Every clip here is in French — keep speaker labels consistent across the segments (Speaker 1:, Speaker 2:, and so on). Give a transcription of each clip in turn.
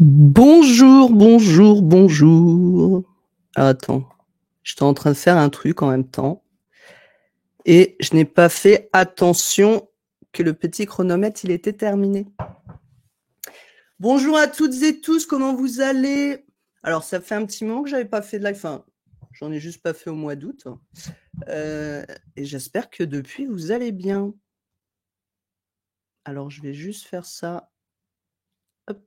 Speaker 1: Bonjour, bonjour, bonjour. Attends, j'étais en train de faire un truc en même temps et je n'ai pas fait attention que le petit chronomètre, il était terminé. Bonjour à toutes et tous, comment vous allez? Alors, ça fait un petit moment que j'avais pas fait de live, enfin, j'en ai juste pas fait au mois d'août. Et j'espère que depuis, vous allez bien. Alors, je vais juste faire ça. Hop,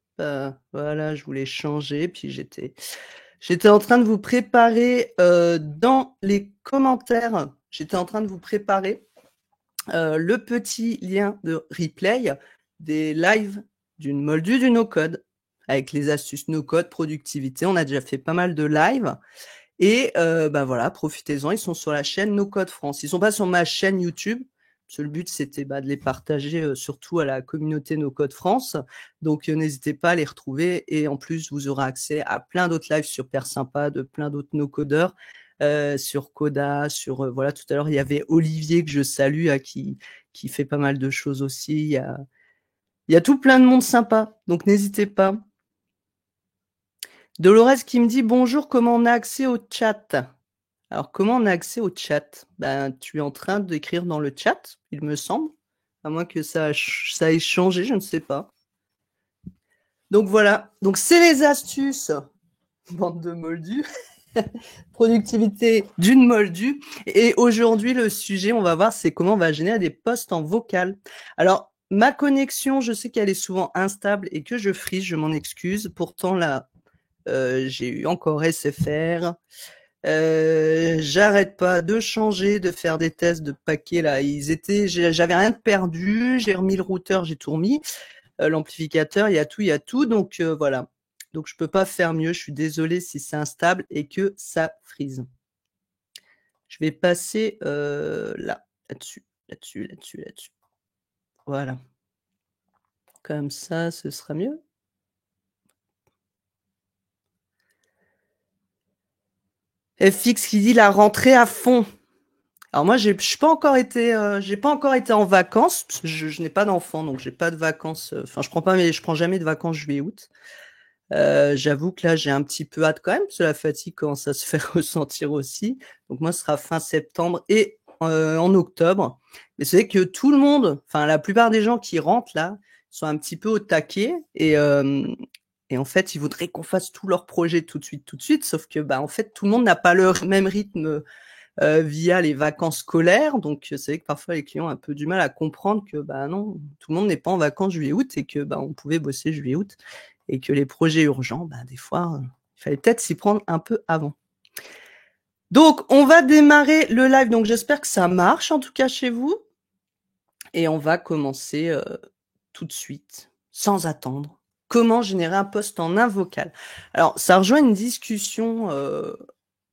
Speaker 1: voilà, je voulais changer, puis j'étais en train de vous préparer dans les commentaires, j'étais en train de vous préparer le petit lien de replay des lives d'une Moldue du no-code avec les astuces no-code, productivité. On a déjà fait pas mal de lives et bah voilà, profitez-en, ils sont sur la chaîne No Code France. Ils sont pas sur ma chaîne YouTube, parce que le but c'était de les partager surtout à la communauté No Code France. Donc n'hésitez pas à les retrouver et en plus vous aurez accès à plein d'autres lives super sympas de plein d'autres no-codeurs sur Coda, sur voilà, tout à l'heure il y avait Olivier que je salue qui fait pas mal de choses aussi. Il y a tout plein de monde sympa, donc n'hésitez pas. Dolores qui me dit bonjour, comment on a accès au chat? Alors, comment on a accès au chat? Ben, tu es en train d'écrire dans le chat, il me semble. À moins que ça ait changé, je ne sais pas. Donc voilà. Donc c'est les astuces, bande de moldus. Productivité d'une moldue. Et aujourd'hui, le sujet, on va voir, c'est comment on va générer des posts en vocal. Alors, ma connexion, je sais qu'elle est souvent instable et que je frise, je m'en excuse. Pourtant, là, j'ai eu encore SFR. J'arrête pas de changer, de faire des tests de paquets là. J'avais rien de perdu. J'ai remis le routeur, j'ai tout remis. L'amplificateur, il y a tout. Donc voilà. Donc je peux pas faire mieux. Je suis désolée si c'est instable et que ça frise. Je vais passer là-dessus. Voilà. Comme ça, ce sera mieux. FX qui dit la rentrée à fond. Alors moi, j'ai pas encore été en vacances. Je n'ai pas d'enfant, donc j'ai pas de vacances. Enfin, je prends jamais de vacances juillet-août. J'avoue que là, j'ai un petit peu hâte quand même, parce que la fatigue commence à se faire ressentir aussi. Donc moi, ce sera fin septembre et en octobre. Mais c'est vrai que tout le monde, enfin la plupart des gens qui rentrent là, sont un petit peu au taquet et en fait, ils voudraient qu'on fasse tous leurs projets tout de suite. Sauf que en fait, tout le monde n'a pas le même rythme via les vacances scolaires. Donc, c'est vrai que parfois les clients ont un peu du mal à comprendre que non, tout le monde n'est pas en vacances juillet-août et que on pouvait bosser juillet-août et que les projets urgents, des fois, il fallait peut-être s'y prendre un peu avant. Donc, on va démarrer le live. Donc, j'espère que ça marche, en tout cas chez vous. Et on va commencer tout de suite, sans attendre. Comment générer un post en un vocal? Alors, ça rejoint une discussion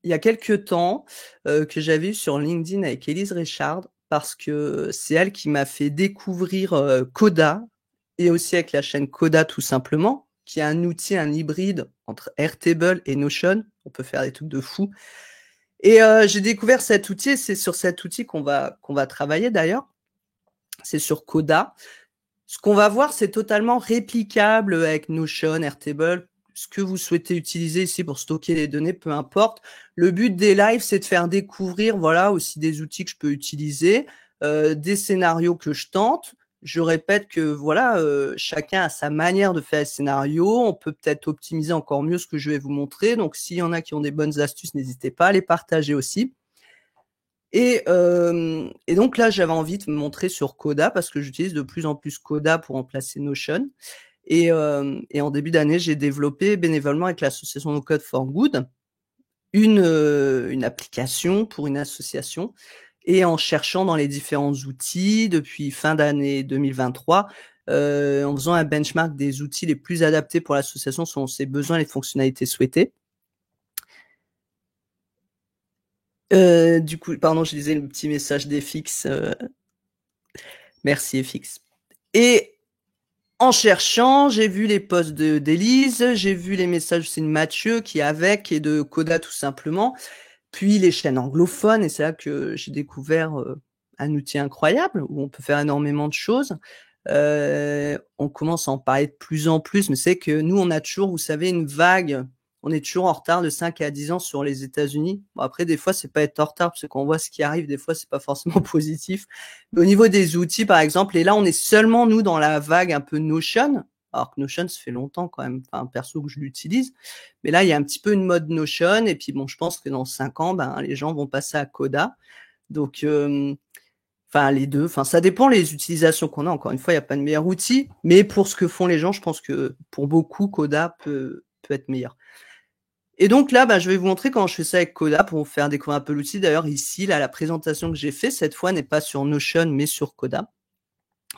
Speaker 1: il y a quelques temps que j'avais eu sur LinkedIn avec Élise Richard, parce que c'est elle qui m'a fait découvrir Coda, et aussi avec la chaîne Coda tout simplement, qui est un outil, un hybride entre Airtable et Notion. On peut faire des trucs de fou. Et j'ai découvert cet outil, et c'est sur cet outil qu'on va travailler d'ailleurs. C'est sur Coda. Ce qu'on va voir, c'est totalement réplicable avec Notion, Airtable, ce que vous souhaitez utiliser ici pour stocker les données, peu importe. Le but des lives, c'est de faire découvrir, voilà, aussi des outils que je peux utiliser, des scénarios que je tente. Je répète que voilà, chacun a sa manière de faire les scénarios. On peut peut-être optimiser encore mieux ce que je vais vous montrer. Donc, s'il y en a qui ont des bonnes astuces, n'hésitez pas à les partager aussi. Et donc là, j'avais envie de me montrer sur Coda parce que j'utilise de plus en plus Coda pour remplacer Notion. Et en début d'année, j'ai développé bénévolement avec l'association No Code for Good une application pour une association. Et en cherchant dans les différents outils depuis fin d'année 2023, en faisant un benchmark des outils les plus adaptés pour l'association selon ses besoins et les fonctionnalités souhaitées. Du coup, pardon, je lisais le petit message d'FX. Merci FX. Et en cherchant, j'ai vu les posts d'Élise, j'ai vu les messages aussi de Mathieu qui est avec et de Coda tout simplement, puis les chaînes anglophones, et c'est là que j'ai découvert un outil incroyable où on peut faire énormément de choses. On commence à en parler de plus en plus, mais c'est que nous, on a toujours, vous savez, une vague. On est toujours en retard de 5 à 10 ans sur les États-Unis. Bon, après, des fois, c'est pas être en retard, parce qu'on voit ce qui arrive, des fois, c'est pas forcément positif. Mais au niveau des outils, par exemple, et là, on est seulement, nous, dans la vague un peu Notion, alors que Notion, ça fait longtemps quand même, enfin, perso, que je l'utilise. Mais là, il y a un petit peu une mode Notion, et puis bon, je pense que dans 5 ans, ben, les gens vont passer à Coda. Donc, enfin, les deux. Enfin, ça dépend les utilisations qu'on a. Encore une fois, il n'y a pas de meilleur outil. Mais pour ce que font les gens, je pense que pour beaucoup, Coda peut être meilleur. Et donc là, bah, je vais vous montrer comment je fais ça avec Coda pour vous faire découvrir un peu l'outil. D'ailleurs, ici, là, la présentation que j'ai fait cette fois n'est pas sur Notion, mais sur Coda.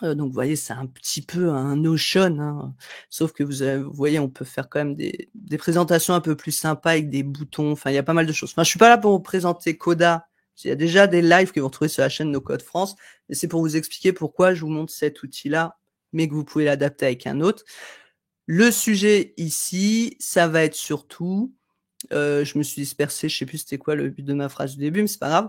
Speaker 1: Donc, vous voyez, c'est un petit peu un Notion, hein. Sauf que vous voyez, on peut faire quand même des présentations un peu plus sympas avec des boutons. Enfin, il y a pas mal de choses. Enfin, je suis pas là pour vous présenter Coda. Il y a déjà des lives que vous retrouvez sur la chaîne No Code France. Et c'est pour vous expliquer pourquoi je vous montre cet outil-là, mais que vous pouvez l'adapter avec un autre. Le sujet ici, ça va être surtout, je me suis dispersé, je sais plus c'était quoi le but de ma phrase du début, mais c'est pas grave.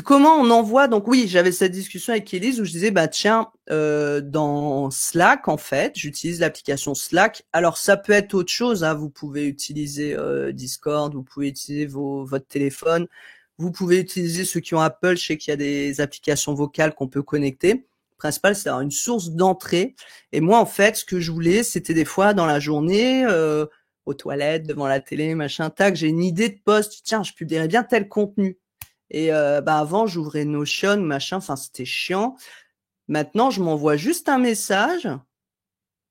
Speaker 1: Comment on envoie, donc oui, j'avais cette discussion avec Elise où je disais, bah tiens, dans Slack, en fait, j'utilise l'application Slack. Alors, ça peut être autre chose, hein. Vous pouvez utiliser Discord, vous pouvez utiliser votre téléphone, vous pouvez utiliser ceux qui ont Apple, je sais qu'il y a des applications vocales qu'on peut connecter. Le principal, c'est d'avoir une source d'entrée. Et moi, en fait, ce que je voulais, c'était des fois dans la journée, aux toilettes, devant la télé, machin, tac, j'ai une idée de post, tiens, je publierais bien tel contenu. Et bah avant, j'ouvrais Notion, machin, enfin c'était chiant. Maintenant, je m'envoie juste un message.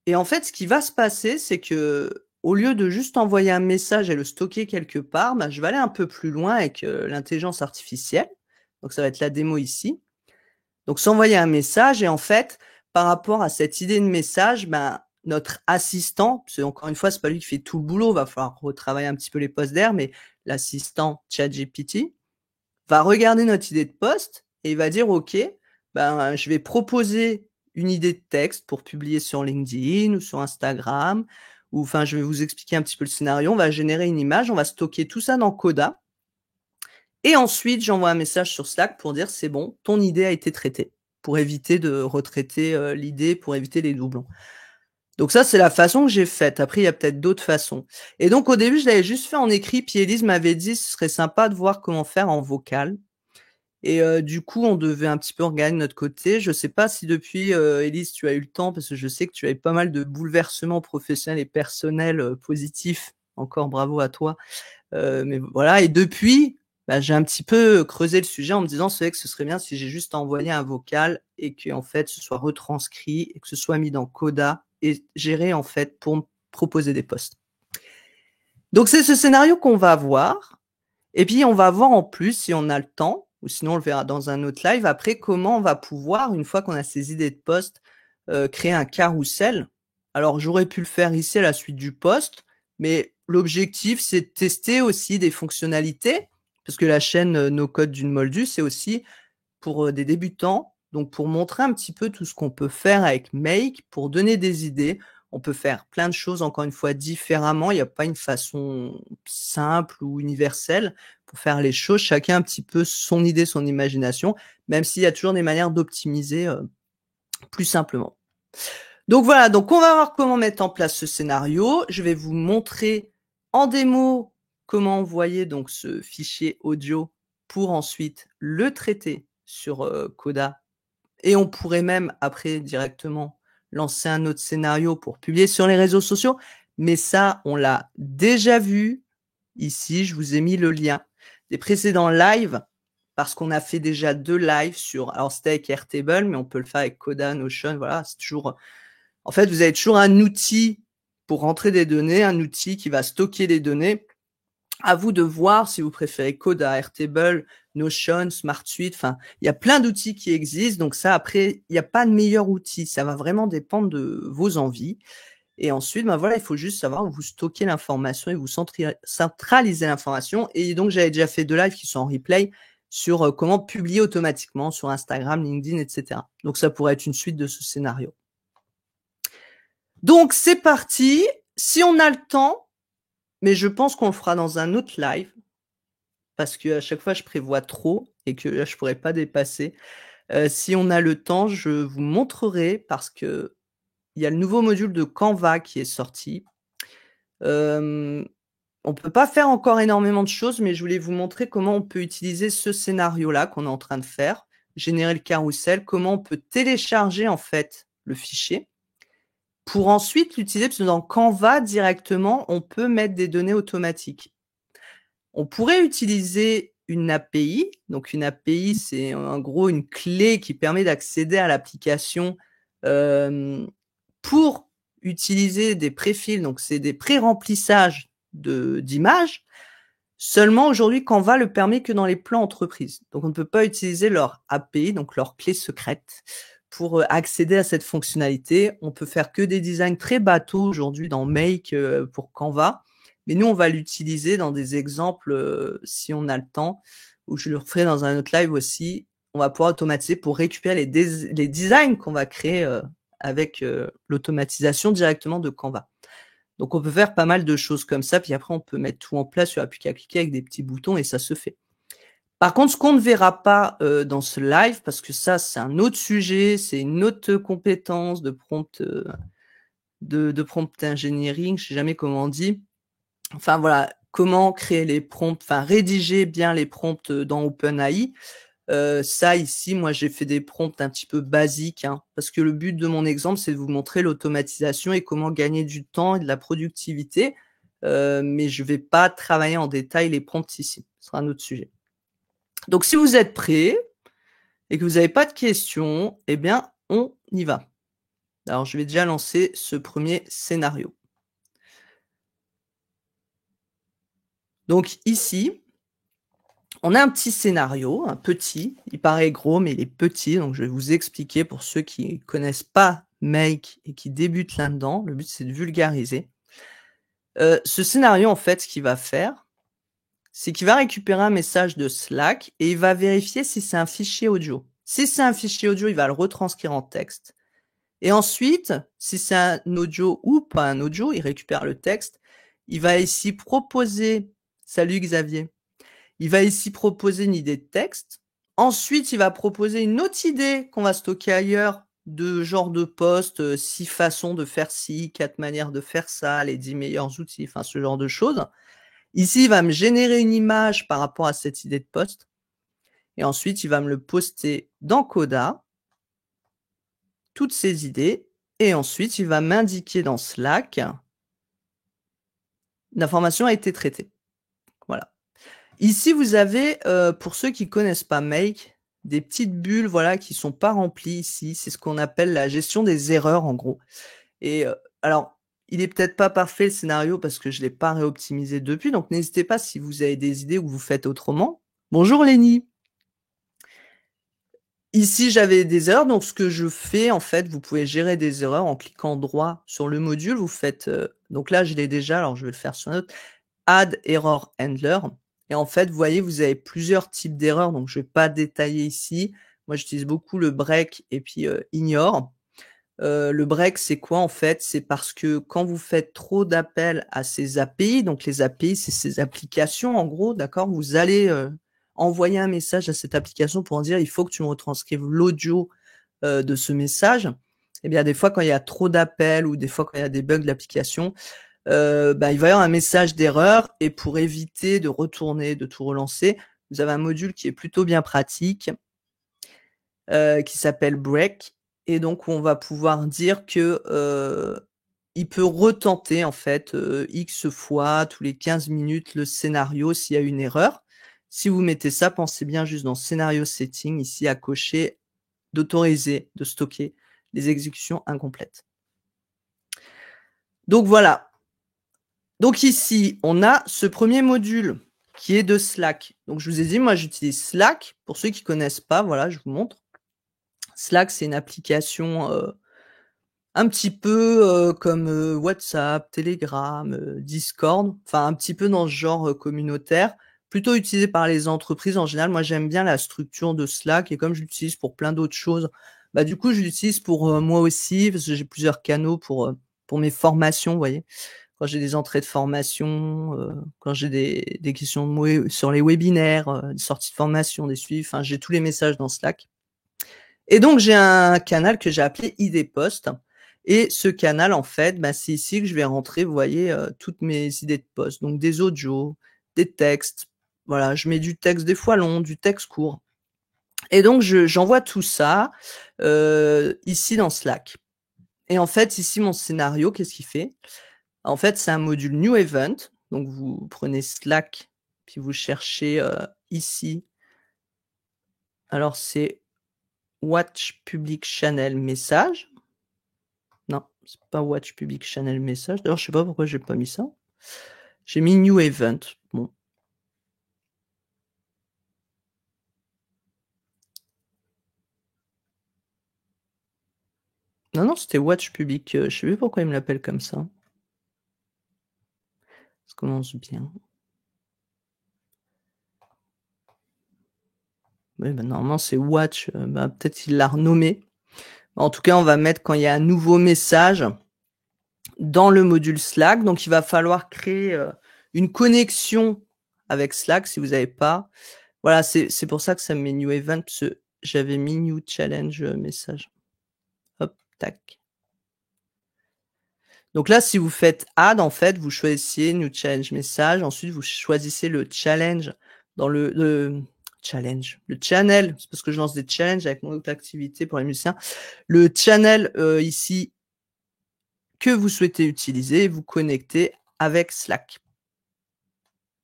Speaker 1: Et en fait, ce qui va se passer, c'est que au lieu de juste envoyer un message et le stocker quelque part, bah, je vais aller un peu plus loin avec l'intelligence artificielle. Donc ça va être la démo ici. Donc s'envoyer un message et en fait, par rapport à cette idée de message, ben notre assistant, parce que encore une fois, c'est pas lui qui fait tout le boulot, va falloir retravailler un petit peu les postes d'air, mais l'assistant ChatGPT va regarder notre idée de poste et il va dire, OK, ben, je vais proposer une idée de texte pour publier sur LinkedIn ou sur Instagram, ou enfin, je vais vous expliquer un petit peu le scénario. On va générer une image, on va stocker tout ça dans Coda. Et ensuite, j'envoie un message sur Slack pour dire, c'est bon, ton idée a été traitée, pour éviter de retraiter l'idée, pour éviter les doublons. Donc ça, c'est la façon que j'ai faite. Après, il y a peut-être d'autres façons. Et donc, au début, je l'avais juste fait en écrit. Puis Elise m'avait dit, ce serait sympa de voir comment faire en vocal. Et du coup, on devait un petit peu regarder de notre côté. Je sais pas si depuis, Élise, tu as eu le temps, parce que je sais que tu as eu pas mal de bouleversements professionnels et personnels, positifs. Encore bravo à toi. Mais voilà, et depuis, bah, j'ai un petit peu creusé le sujet en me disant: «C'est vrai que ce serait bien si j'ai juste envoyé un vocal et qu'en fait, ce soit retranscrit et que ce soit mis dans Coda et géré, en fait, pour me proposer des posts». Donc c'est ce scénario qu'on va voir. Et puis, on va voir en plus, si on a le temps, ou sinon on le verra dans un autre live, après, comment on va pouvoir, une fois qu'on a ces idées de post, créer un carrousel. Alors, j'aurais pu le faire ici à la suite du post, mais l'objectif, c'est de tester aussi des fonctionnalités, parce que la chaîne No Code d'une Moldus, c'est aussi pour des débutants, donc pour montrer un petit peu tout ce qu'on peut faire avec Make, pour donner des idées. On peut faire plein de choses, encore une fois, différemment. Il n'y a pas une façon simple ou universelle pour faire les choses. Chacun un petit peu son idée, son imagination, même s'il y a toujours des manières d'optimiser plus simplement. Donc voilà, donc on va voir comment mettre en place ce scénario. Je vais vous montrer en démo comment envoyer donc ce fichier audio pour ensuite le traiter sur Coda. Et on pourrait même après directement lancer un autre scénario pour publier sur les réseaux sociaux. Mais ça, on l'a déjà vu. Ici, je vous ai mis le lien des précédents lives parce qu'on a fait déjà 2 lives sur, alors c'était avec Airtable, mais on peut le faire avec Coda, Notion, voilà, c'est toujours, en fait, vous avez toujours un outil pour rentrer des données, un outil qui va stocker les données. À vous de voir si vous préférez Coda, Airtable, Notion, SmartSuite, enfin, il y a plein d'outils qui existent. Donc ça, après, il n'y a pas de meilleur outil. Ça va vraiment dépendre de vos envies. Et ensuite, ben voilà, il faut juste savoir où vous stockez l'information et vous centralisez l'information. Et donc, j'avais déjà fait 2 lives qui sont en replay sur comment publier automatiquement sur Instagram, LinkedIn, etc. Donc, ça pourrait être une suite de ce scénario. Donc, c'est parti. Si on a le temps, mais je pense qu'on le fera dans un autre live, parce qu'à chaque fois, je prévois trop et que là, je pourrais pas dépasser. Si on a le temps, je vous montrerai parce qu'il y a le nouveau module de Canva qui est sorti. On peut pas faire encore énormément de choses, mais je voulais vous montrer comment on peut utiliser ce scénario-là qu'on est en train de faire, générer le carrousel, comment on peut télécharger en fait le fichier pour ensuite l'utiliser, parce que dans Canva directement, on peut mettre des données automatiques. On pourrait utiliser une API. Donc une API, c'est en gros une clé qui permet d'accéder à l'application pour utiliser des préfils. Donc c'est des pré-remplissages d'images. Seulement aujourd'hui, Canva le permet que dans les plans entreprises. Donc on ne peut pas utiliser leur API, donc leur clé secrète, pour accéder à cette fonctionnalité. On peut faire que des designs très bateaux aujourd'hui dans Make pour Canva. Mais nous, on va l'utiliser dans des exemples si on a le temps, ou je le referai dans un autre live aussi. On va pouvoir automatiser pour récupérer les designs qu'on va créer avec l'automatisation directement de Canva. Donc on peut faire pas mal de choses comme ça, puis après on peut mettre tout en place, il n'y aura plus qu'à cliquer avec des petits boutons et ça se fait. Par contre, ce qu'on ne verra pas dans ce live, parce que ça c'est un autre sujet, c'est une autre compétence de prompt engineering, je sais jamais comment on dit. Enfin voilà, comment créer les prompts, enfin rédiger bien les prompts dans OpenAI. Ça ici, moi j'ai fait des prompts un petit peu basiques, hein, parce que le but de mon exemple, c'est de vous montrer l'automatisation et comment gagner du temps et de la productivité. Mais je vais pas travailler en détail les prompts ici. Ce sera un autre sujet. Donc si vous êtes prêts et que vous n'avez pas de questions, eh bien on y va. Alors je vais déjà lancer ce premier scénario. Donc ici, on a un petit scénario, un petit, il paraît gros, mais il est petit, donc je vais vous expliquer pour ceux qui ne connaissent pas Make et qui débutent là-dedans. Le but, c'est de vulgariser. Ce scénario, en fait, ce qu'il va faire, c'est qu'il va récupérer un message de Slack et il va vérifier si c'est un fichier audio. Si c'est un fichier audio, il va le retranscrire en texte. Et ensuite, si c'est un audio ou pas un audio, il récupère le texte. Il va ici proposer, salut Xavier, il va ici proposer une idée de texte. Ensuite, il va proposer une autre idée qu'on va stocker ailleurs de genre de post, 6 façons de faire ci, 4 manières de faire ça, les 10 meilleurs outils, enfin ce genre de choses. Ici, il va me générer une image par rapport à cette idée de post. Et ensuite, il va me le poster dans Coda, toutes ces idées. Et ensuite, il va m'indiquer dans Slack, l'information a été traitée. Voilà. Ici, vous avez, pour ceux qui connaissent pas Make, des petites bulles, voilà, qui sont pas remplies ici. C'est ce qu'on appelle la gestion des erreurs, en gros. Et alors, il est peut-être pas parfait le scénario parce que je l'ai pas réoptimisé depuis. Donc, n'hésitez pas si vous avez des idées ou que vous faites autrement. Bonjour Lénie. Ici, j'avais des erreurs. Donc, ce que je fais, en fait, vous pouvez gérer des erreurs en cliquant droit sur le module. Vous faites, donc là, je l'ai déjà. Alors, je vais le faire sur un autre. Add Error Handler. Et en fait, vous voyez, vous avez plusieurs types d'erreurs, donc je ne vais pas détailler ici. Moi, j'utilise beaucoup le break et puis ignore. Le break, c'est quoi en fait? C'est parce que quand vous faites trop d'appels à ces API, donc les API, c'est ces applications en gros, d'accord? Vous allez envoyer un message à cette application pour dire il faut que tu me retranscrives l'audio de ce message. Eh bien, des fois, quand il y a trop d'appels ou des fois, quand il y a des bugs de l'application, il va y avoir un message d'erreur et pour éviter de retourner, de tout relancer, vous avez un module qui est plutôt bien pratique qui s'appelle Break et donc on va pouvoir dire que il peut retenter en fait X fois tous les 15 minutes le scénario s'il y a une erreur. Si vous mettez ça, pensez bien juste dans Scénario Setting ici à cocher d'autoriser, de stocker les exécutions incomplètes. Donc voilà. Donc ici, on a ce premier module qui est de Slack. Donc je vous ai dit, moi j'utilise Slack. Pour ceux qui ne connaissent pas, voilà, je vous montre. Slack, c'est une application un petit peu comme WhatsApp, Telegram, Discord, enfin un petit peu dans ce genre communautaire, plutôt utilisé par les entreprises en général. Moi, j'aime bien la structure de Slack et comme je l'utilise pour plein d'autres choses, bah, du coup, je l'utilise pour moi aussi parce que j'ai plusieurs canaux pour mes formations, vous voyez. Quand j'ai des entrées de formation, quand j'ai des questions sur les webinaires, des sorties de formation, des suivis, enfin, j'ai tous les messages dans Slack. Et donc j'ai un canal que j'ai appelé idées post et ce canal en fait, bah, c'est ici que je vais rentrer, vous voyez, toutes mes idées de post. Donc des audios, des textes, voilà, je mets du texte des fois long, du texte court et donc j'envoie tout ça, ici dans Slack et en fait ici mon scénario, qu'est-ce qu'il fait? En fait, c'est un module new event, donc vous prenez Slack, puis vous cherchez, ici, alors c'est watch public channel message. Non, c'est pas watch public channel message. D'ailleurs, je sais pas pourquoi j'ai pas mis ça. J'ai mis new event. Bon. Non, non, c'était watch public. Je sais plus pourquoi il me l'appelle comme ça. Ça commence bien. Oui, bah, normalement, c'est watch. Bah, peut-être il l'a renommé. En tout cas, on va mettre quand il y a un nouveau message dans le module Slack. Donc, il va falloir créer une connexion avec Slack si vous n'avez pas. Voilà, c'est pour ça que ça me met new event, parce que j'avais mis new challenge message. Hop, tac. Donc là, si vous faites add, en fait, vous choisissez new challenge message. Ensuite, vous choisissez le challenge dans le challenge, le channel. C'est parce que je lance des challenges avec mon autre activité pour les musiciens. Le channel ici que vous souhaitez utiliser, vous connectez avec Slack.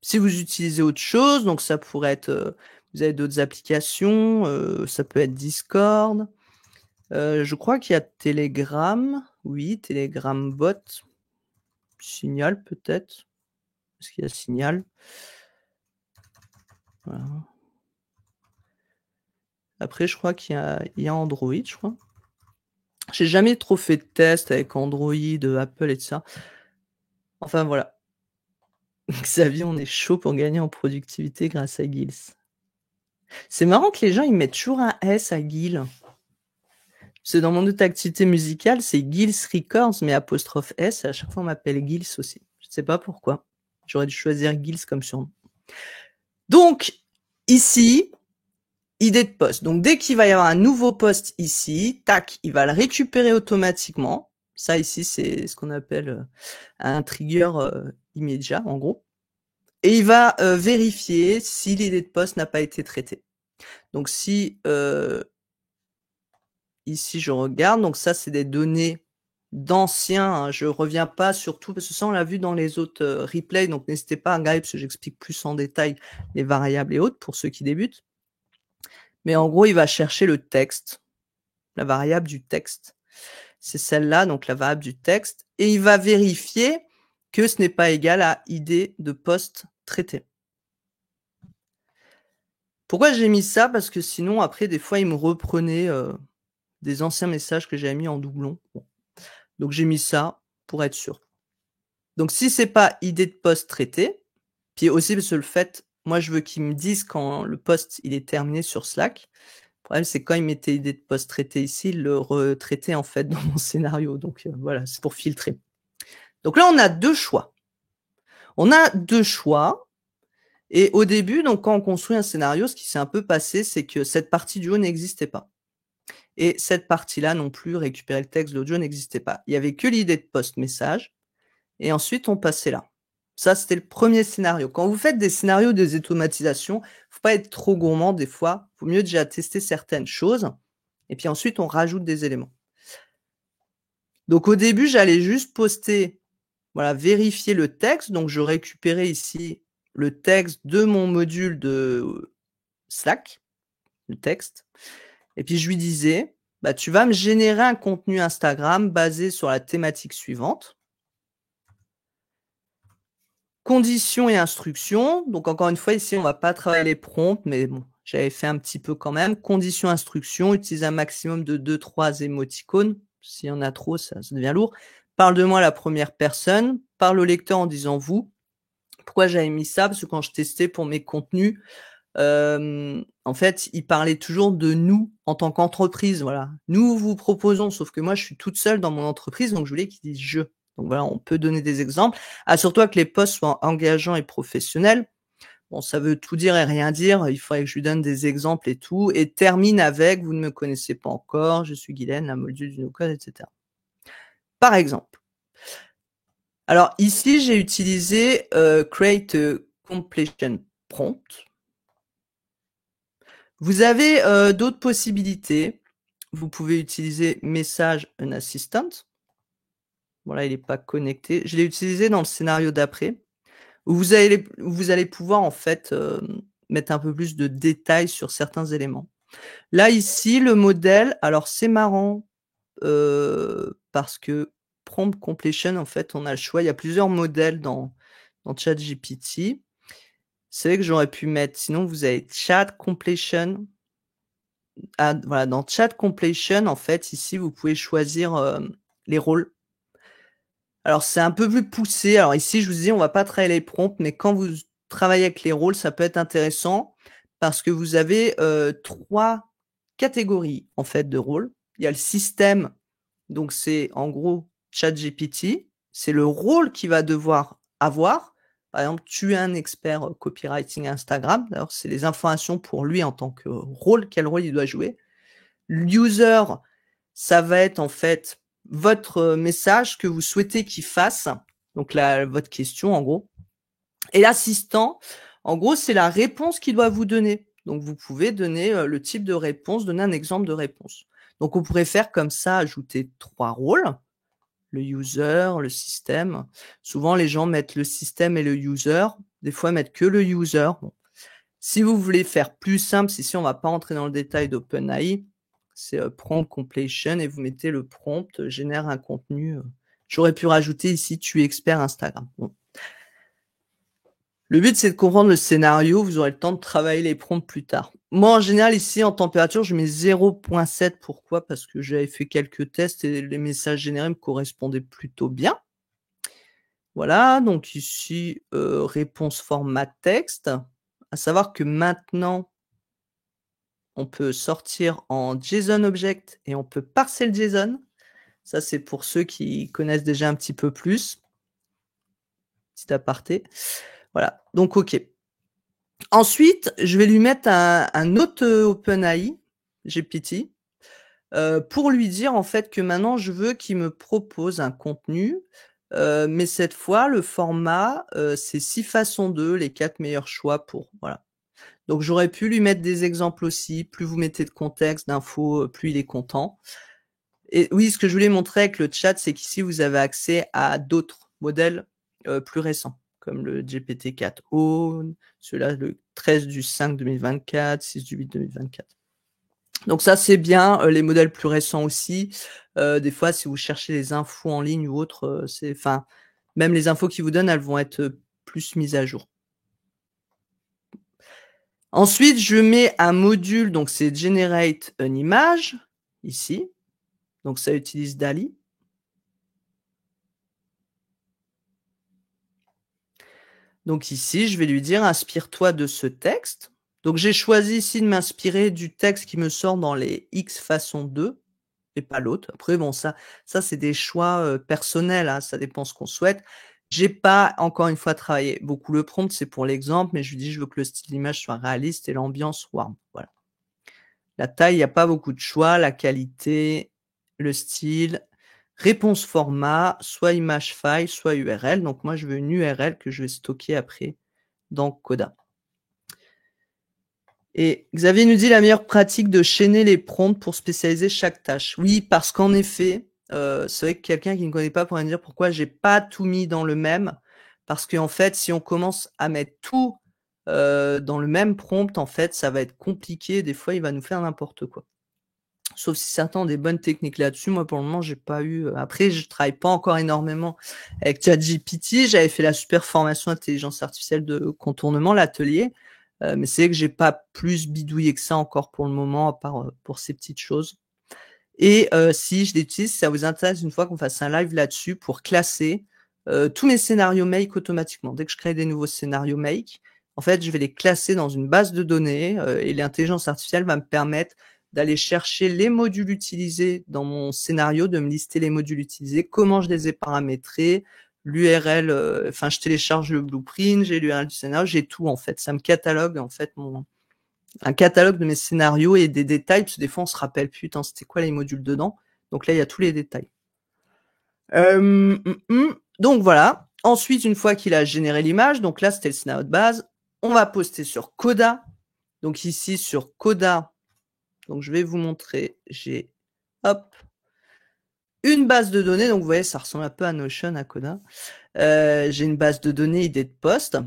Speaker 1: Si vous utilisez autre chose, donc ça pourrait être, vous avez d'autres applications, ça peut être Discord. Je crois qu'il y a Telegram. Oui, Telegram bot. Signal peut-être. Est-ce qu'il y a Signal? Voilà. Après, je crois qu'il y a Android, je crois. J'ai jamais trop fait de test avec Android, Apple et tout ça. Enfin voilà. Xavier, on est chaud pour gagner en productivité grâce à Gills. C'est marrant que les gens ils mettent toujours un S à Gill. C'est dans mon autre activité musicale, c'est Gills Records, mais apostrophe S, et à chaque fois on m'appelle Gills aussi. Je ne sais pas pourquoi. J'aurais dû choisir Gills comme surnom. Donc, ici, idée de poste. Donc, dès qu'il va y avoir un nouveau poste ici, tac, il va le récupérer automatiquement. Ça, ici, c'est ce qu'on appelle un trigger immédiat, en gros. Et il va vérifier si l'idée de poste n'a pas été traitée. Donc, si ici, je regarde, donc ça, c'est des données d'anciens. Hein. Je reviens pas sur tout, parce que ça, on l'a vu dans les autres replays, donc n'hésitez pas à regarder, parce que j'explique plus en détail les variables et autres pour ceux qui débutent. Mais en gros, il va chercher le texte, la variable du texte. C'est celle-là, donc la variable du texte, et il va vérifier que ce n'est pas égal à ID de poste traité. Pourquoi j'ai mis ça? Parce que sinon, après, des fois, il me reprenait des anciens messages que j'avais mis en doublon. Bon. Donc, j'ai mis ça pour être sûr. Donc, si c'est pas ID de poste traité, puis aussi parce que le fait, moi, je veux qu'ils me disent quand le poste il est terminé sur Slack. Le problème, c'est quand il mettait idée de poste traité ici, il le retraitait en fait dans mon scénario. Donc voilà, c'est pour filtrer. Donc là, on a deux choix. On a deux choix. Et au début, donc quand on construit un scénario, ce qui s'est un peu passé, c'est que cette partie du haut n'existait pas. Et cette partie-là non plus, récupérer le texte de l'audio n'existait pas. Il y avait que l'idée de post message. Et ensuite, on passait là. Ça, c'était le premier scénario. Quand vous faites des scénarios des automatisations, faut pas être trop gourmand des fois. Il vaut mieux déjà tester certaines choses. Et puis ensuite, on rajoute des éléments. Donc au début, j'allais juste poster, voilà, vérifier le texte. Donc je récupérais ici le texte de mon module de Slack, le texte. Et puis je lui disais, bah, tu vas me générer un contenu Instagram basé sur la thématique suivante. Conditions et instructions. Donc encore une fois, ici, on va pas travailler les prompts, mais bon, j'avais fait un petit peu quand même. Conditions, instructions, utilise un maximum de 2-3 émoticônes. S'il y en a trop, ça devient lourd. Parle de moi à la première personne. Parle au lecteur en disant vous. Pourquoi j'avais mis ça? Parce que quand je testais pour mes contenus, en fait, il parlait toujours de nous en tant qu'entreprise. Voilà. Nous vous proposons, sauf que moi, je suis toute seule dans mon entreprise, donc je voulais qu'ils disent je. Donc voilà, on peut donner des exemples. Surtout que les posts soient engageants et professionnels. Bon, ça veut tout dire et rien dire. Il faudrait que je lui donne des exemples et tout, et termine avec: «Vous ne me connaissez pas encore, je suis Guylaine, la Moldus du no-code», et cetera. Par exemple. Alors ici, j'ai utilisé, create a completion prompt. Vous avez, d'autres possibilités. Vous pouvez utiliser message un assistant. Voilà, il est pas connecté. Je l'ai utilisé dans le scénario d'après, où vous allez pouvoir en fait, mettre un peu plus de détails sur certains éléments. Là, ici, le modèle, alors c'est marrant, parce que prompt completion, en fait, on a le choix. Il y a plusieurs modèles dans ChatGPT. C'est vrai que j'aurais pu mettre, sinon vous avez chat completion. Ah, voilà, dans chat completion, en fait, ici, vous pouvez choisir, les rôles. Alors, c'est un peu plus poussé. Alors ici, je vous dis, on va pas travailler les prompts, mais quand vous travaillez avec les rôles, ça peut être intéressant parce que vous avez, 3 catégories, en fait, de rôles. Il y a le système, donc c'est en gros ChatGPT, c'est le rôle qu'il va devoir avoir. Par exemple, tu es un expert, copywriting Instagram. D'ailleurs, c'est les informations pour lui en tant que rôle, quel rôle il doit jouer. L'user, ça va être en fait votre, message que vous souhaitez qu'il fasse, donc la votre question en gros. Et l'assistant, en gros, c'est la réponse qu'il doit vous donner. Donc vous pouvez donner, le type de réponse, donner un exemple de réponse. Donc on pourrait faire comme ça, ajouter 3 rôles, le user, le système. Souvent les gens mettent le système et le user, des fois mettent que le user. Bon. Si vous voulez faire plus simple, ici on va pas rentrer dans le détail d'OpenAI, c'est, prompt completion et vous mettez le prompt, génère un contenu, j'aurais pu rajouter ici: «Tu es expert Instagram». Bon. Le but, c'est de comprendre le scénario, vous aurez le temps de travailler les prompts plus tard. Moi, en général, ici, en température, je mets 0.7. Pourquoi? Parce que j'avais fait quelques tests et les messages générés me correspondaient plutôt bien. Voilà, donc ici, réponse format texte. À savoir que maintenant, on peut sortir en JSON Object et on peut parser le JSON. Ça, c'est pour ceux qui connaissent déjà un petit peu plus. Petit aparté. Voilà, donc OK. Ensuite, je vais lui mettre un autre, OpenAI GPT, pour lui dire en fait que maintenant je veux qu'il me propose un contenu, mais cette fois le format, c'est 6 façons 2, les 4 meilleurs choix pour voilà. Donc j'aurais pu lui mettre des exemples aussi, plus vous mettez de contexte, d'infos, plus il est content. Et oui, ce que je voulais montrer avec le chat, c'est qu'ici vous avez accès à d'autres modèles, plus récents, comme le GPT-4o, celui-là le 13/5/2024, 6/8/2024. Donc ça, c'est bien, les modèles plus récents aussi. Des fois, si vous cherchez les infos en ligne ou autre, c'est enfin, même les infos qu'ils vous donnent, elles vont être, plus mises à jour. Ensuite, je mets un module, donc c'est generate an image, ici. Donc ça utilise DALL-E. Donc ici, je vais lui dire: «Inspire-toi de ce texte». Donc j'ai choisi ici de m'inspirer du texte qui me sort dans les X façon 2 et pas l'autre. Après bon ça c'est des choix, personnels, hein, ça dépend ce qu'on souhaite. J'ai pas encore une fois travaillé beaucoup le prompt, c'est pour l'exemple, mais je lui dis: «Je veux que le style d'image soit réaliste et l'ambiance warm». Voilà. La taille, il y a pas beaucoup de choix, la qualité, le style, réponse format, soit image file, soit URL. Donc moi je veux une URL que je vais stocker après dans Coda. Et Xavier nous dit: «La meilleure pratique de chaîner les prompts pour spécialiser chaque tâche». Oui, parce qu'en effet, c'est vrai que quelqu'un qui ne connaît pas pourrait me dire: «Pourquoi j'ai pas tout mis dans le même?» Parce qu'en fait, si on commence à mettre tout, dans le même prompt, en fait, ça va être compliqué. Des fois, il va nous faire n'importe quoi. Sauf si certains ont des bonnes techniques là-dessus. Moi, pour le moment, j'ai pas eu, après je travaille pas encore énormément avec ChatGPT. J'avais fait la super formation intelligence artificielle de contournement, l'atelier, mais c'est vrai que j'ai pas plus bidouillé que ça encore pour le moment, à part, pour ces petites choses. Et si je l'utilise, si ça vous intéresse, une fois qu'on fasse un live là-dessus pour classer, tous mes scénarios make automatiquement. Dès que je crée des nouveaux scénarios make, en fait, je vais les classer dans une base de données, et l'intelligence artificielle va me permettre d'aller chercher les modules utilisés dans mon scénario, de me lister les modules utilisés, comment je les ai paramétrés, l'URL, enfin, je télécharge le blueprint, j'ai l'URL du scénario, j'ai tout, en fait. Ça me catalogue, en fait, un catalogue de mes scénarios et des détails, parce que des fois, on se rappelle, putain, c'était quoi les modules dedans? Donc là, il y a tous les détails. Donc voilà. Ensuite, une fois qu'il a généré l'image, donc là, c'était le scénario de base, on va poster sur Coda. Donc ici, sur Coda, donc je vais vous montrer, j'ai, hop, une base de données. Donc vous voyez, ça ressemble un peu à Notion, à Coda. J'ai une base de données idée de poste.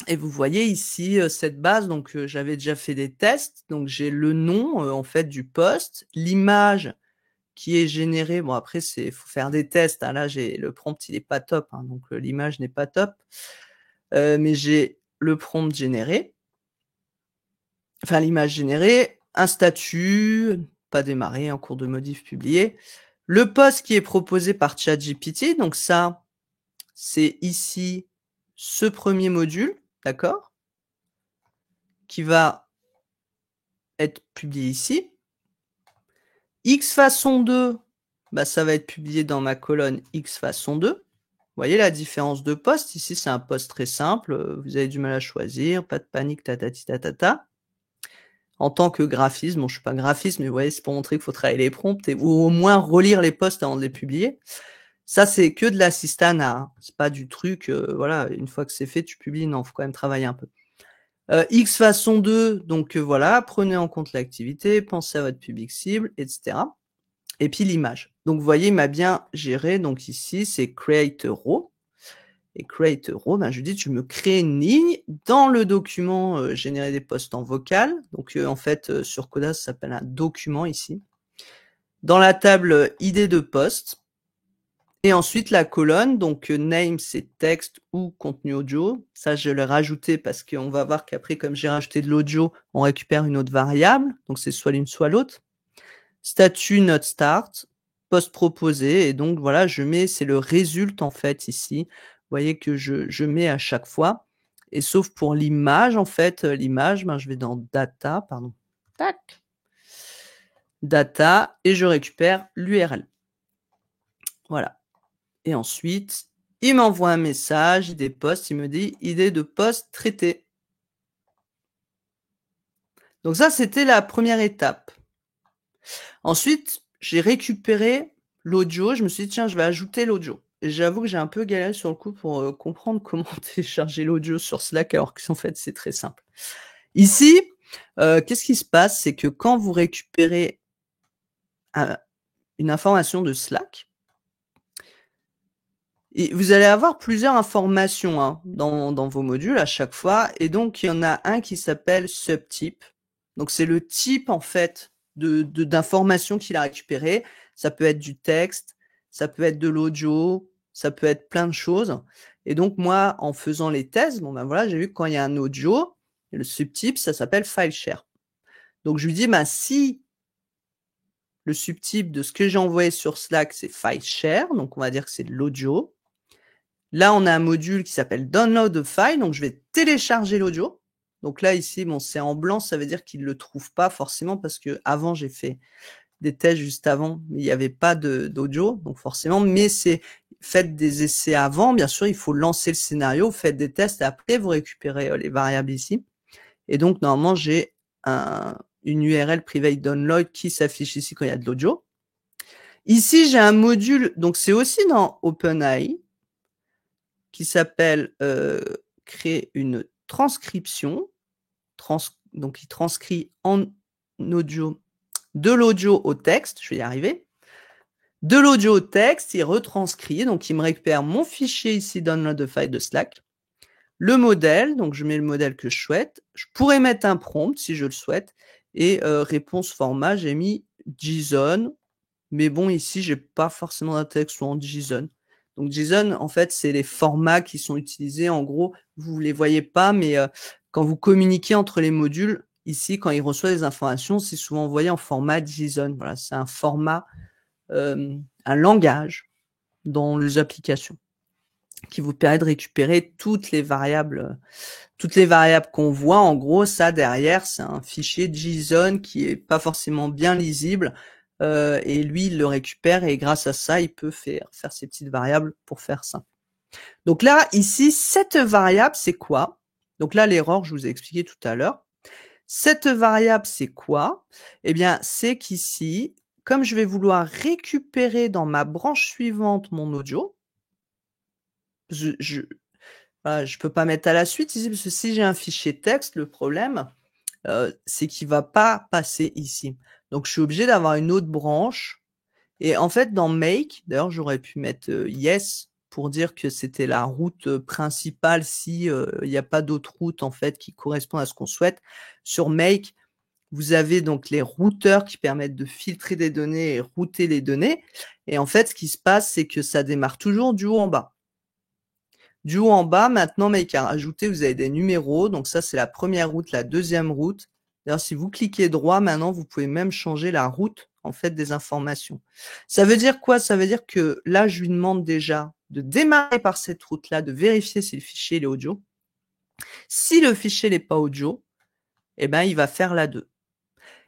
Speaker 1: Et vous voyez ici cette base, donc j'avais déjà fait des tests. Donc j'ai le nom en fait du poste, l'image qui est générée. Bon après faut faire des tests. Hein. Là j'ai le prompt il est pas top, hein, donc l'image n'est pas top. Mais j'ai le prompt généré, enfin l'image générée, un statut, pas démarré, en cours de modif publié. Le poste qui est proposé par ChatGPT, donc ça c'est ici ce premier module, d'accord, qui va être publié ici. X façon 2, bah, ça va être publié dans ma colonne X façon 2. Vous voyez la différence de poste. Ici, c'est un poste très simple. Vous avez du mal à choisir. Pas de panique, tatati tatata. En tant que graphisme, bon, je suis pas graphiste, mais vous voyez, c'est pour montrer qu'il faut travailler les prompts ou au moins relire les posts avant de les publier. Ça, c'est que de l'assistanat. Hein. C'est pas du truc, voilà, une fois que c'est fait, tu publies. Non, faut quand même travailler un peu. X façon 2, donc voilà, prenez en compte l'activité, pensez à votre public cible, etc. Et puis l'image. Donc vous voyez, il m'a bien géré. Donc ici, c'est create a row. Et create a row, ben, je lui dis, tu me crées une ligne dans le document générer des posts en vocal. Donc en fait, sur Coda, ça s'appelle un document ici. Dans la table idée de poste. Et ensuite, la colonne, donc name, c'est texte ou contenu audio. Ça, je l'ai rajouté parce qu'on va voir qu'après, comme j'ai rajouté de l'audio, on récupère une autre variable. Donc, c'est soit l'une, soit l'autre. Statut, not start, post proposé. Et donc, voilà, je mets, c'est le résultat, en fait, ici. Vous voyez que je mets à chaque fois. Et sauf pour l'image, en fait, l'image, ben, je vais dans data, pardon. Tac. Data, et je récupère l'URL. Voilà. Et ensuite, il m'envoie un message, idée poste, il me dit idée de poste traitée. Donc ça, c'était la première étape. Ensuite, j'ai récupéré l'audio. Je me suis dit, tiens, je vais ajouter l'audio. Et j'avoue que j'ai un peu galéré sur le coup pour comprendre comment télécharger l'audio sur Slack, alors qu'en fait, c'est très simple. Ici, qu'est-ce qui se passe? C'est que quand vous récupérez une information de Slack, et vous allez avoir plusieurs informations hein, dans vos modules à chaque fois. Et donc, il y en a un qui s'appelle subtype. Donc, c'est le type, en fait, d'informations qu'il a récupéré. Ça peut être du texte, ça peut être de l'audio, ça peut être plein de choses. Et donc, moi, en faisant les tests, bon, ben voilà, j'ai vu que quand il y a un audio, le subtype, ça s'appelle file share. Donc, je lui dis, ben, si le subtype de ce que j'ai envoyé sur Slack, c'est file share, donc on va dire que c'est de l'audio. Là, on a un module qui s'appelle Download a file, donc je vais télécharger l'audio. Donc là, ici, bon, c'est en blanc, ça veut dire qu'il ne le trouve pas forcément parce que avant j'ai fait des tests juste avant, mais il n'y avait pas d'audio, donc forcément, mais c'est faites des essais avant, bien sûr, il faut lancer le scénario, faites des tests et après vous récupérez les variables ici. Et donc, normalement, j'ai une URL private download qui s'affiche ici quand il y a de l'audio. Ici, j'ai un module, donc c'est aussi dans OpenAI, qui s'appelle créer une transcription. Donc, il transcrit en audio de l'audio au texte. Je vais y arriver. De l'audio au texte, il retranscrit. Donc, il me récupère mon fichier ici, download a file de Slack. Le modèle, donc je mets le modèle que je souhaite. Je pourrais mettre un prompt si je le souhaite. Et réponse format, j'ai mis JSON. Mais bon, ici, j'ai pas forcément un texte en JSON. Donc JSON, en fait, c'est les formats qui sont utilisés. En gros, vous ne les voyez pas, mais quand vous communiquez entre les modules, ici, quand il reçoit des informations, c'est souvent envoyé en format JSON. Voilà, c'est un format, un langage dans les applications qui vous permet de récupérer toutes les variables qu'on voit. En gros, ça derrière, c'est un fichier JSON qui est pas forcément bien lisible. Et lui, il le récupère et grâce à ça, il peut faire ces petites variables pour faire ça. Donc là, ici, cette variable, c'est quoi? Donc là, l'erreur, je vous ai expliqué tout à l'heure. Cette variable, c'est quoi? Eh bien, c'est qu'ici, comme je vais vouloir récupérer dans ma branche suivante mon audio, voilà, je peux pas mettre à la suite ici, parce que si j'ai un fichier texte, le problème, c'est qu'il va pas passer ici. Donc je suis obligé d'avoir une autre branche et en fait, dans make, d'ailleurs, j'aurais pu mettre, yes pour dire que c'était la route, principale si, il y a pas d'autres routes, en fait, qui correspondent à ce qu'on souhaite. Sur make, vous avez donc les routeurs qui permettent de filtrer des données et router les données et en fait, ce qui se passe, c'est que ça démarre toujours du haut en bas. Du haut en bas, maintenant, make a rajouté, vous avez des numéros, donc ça, c'est la première route, la deuxième route. D'ailleurs, si vous cliquez droit, maintenant, vous pouvez même changer la route, en fait, des informations. Ça veut dire quoi? Ça veut dire que là, je lui demande déjà de démarrer par cette route-là, de vérifier si le fichier il est audio. Si le fichier n'est pas audio, eh ben, il va faire la 2.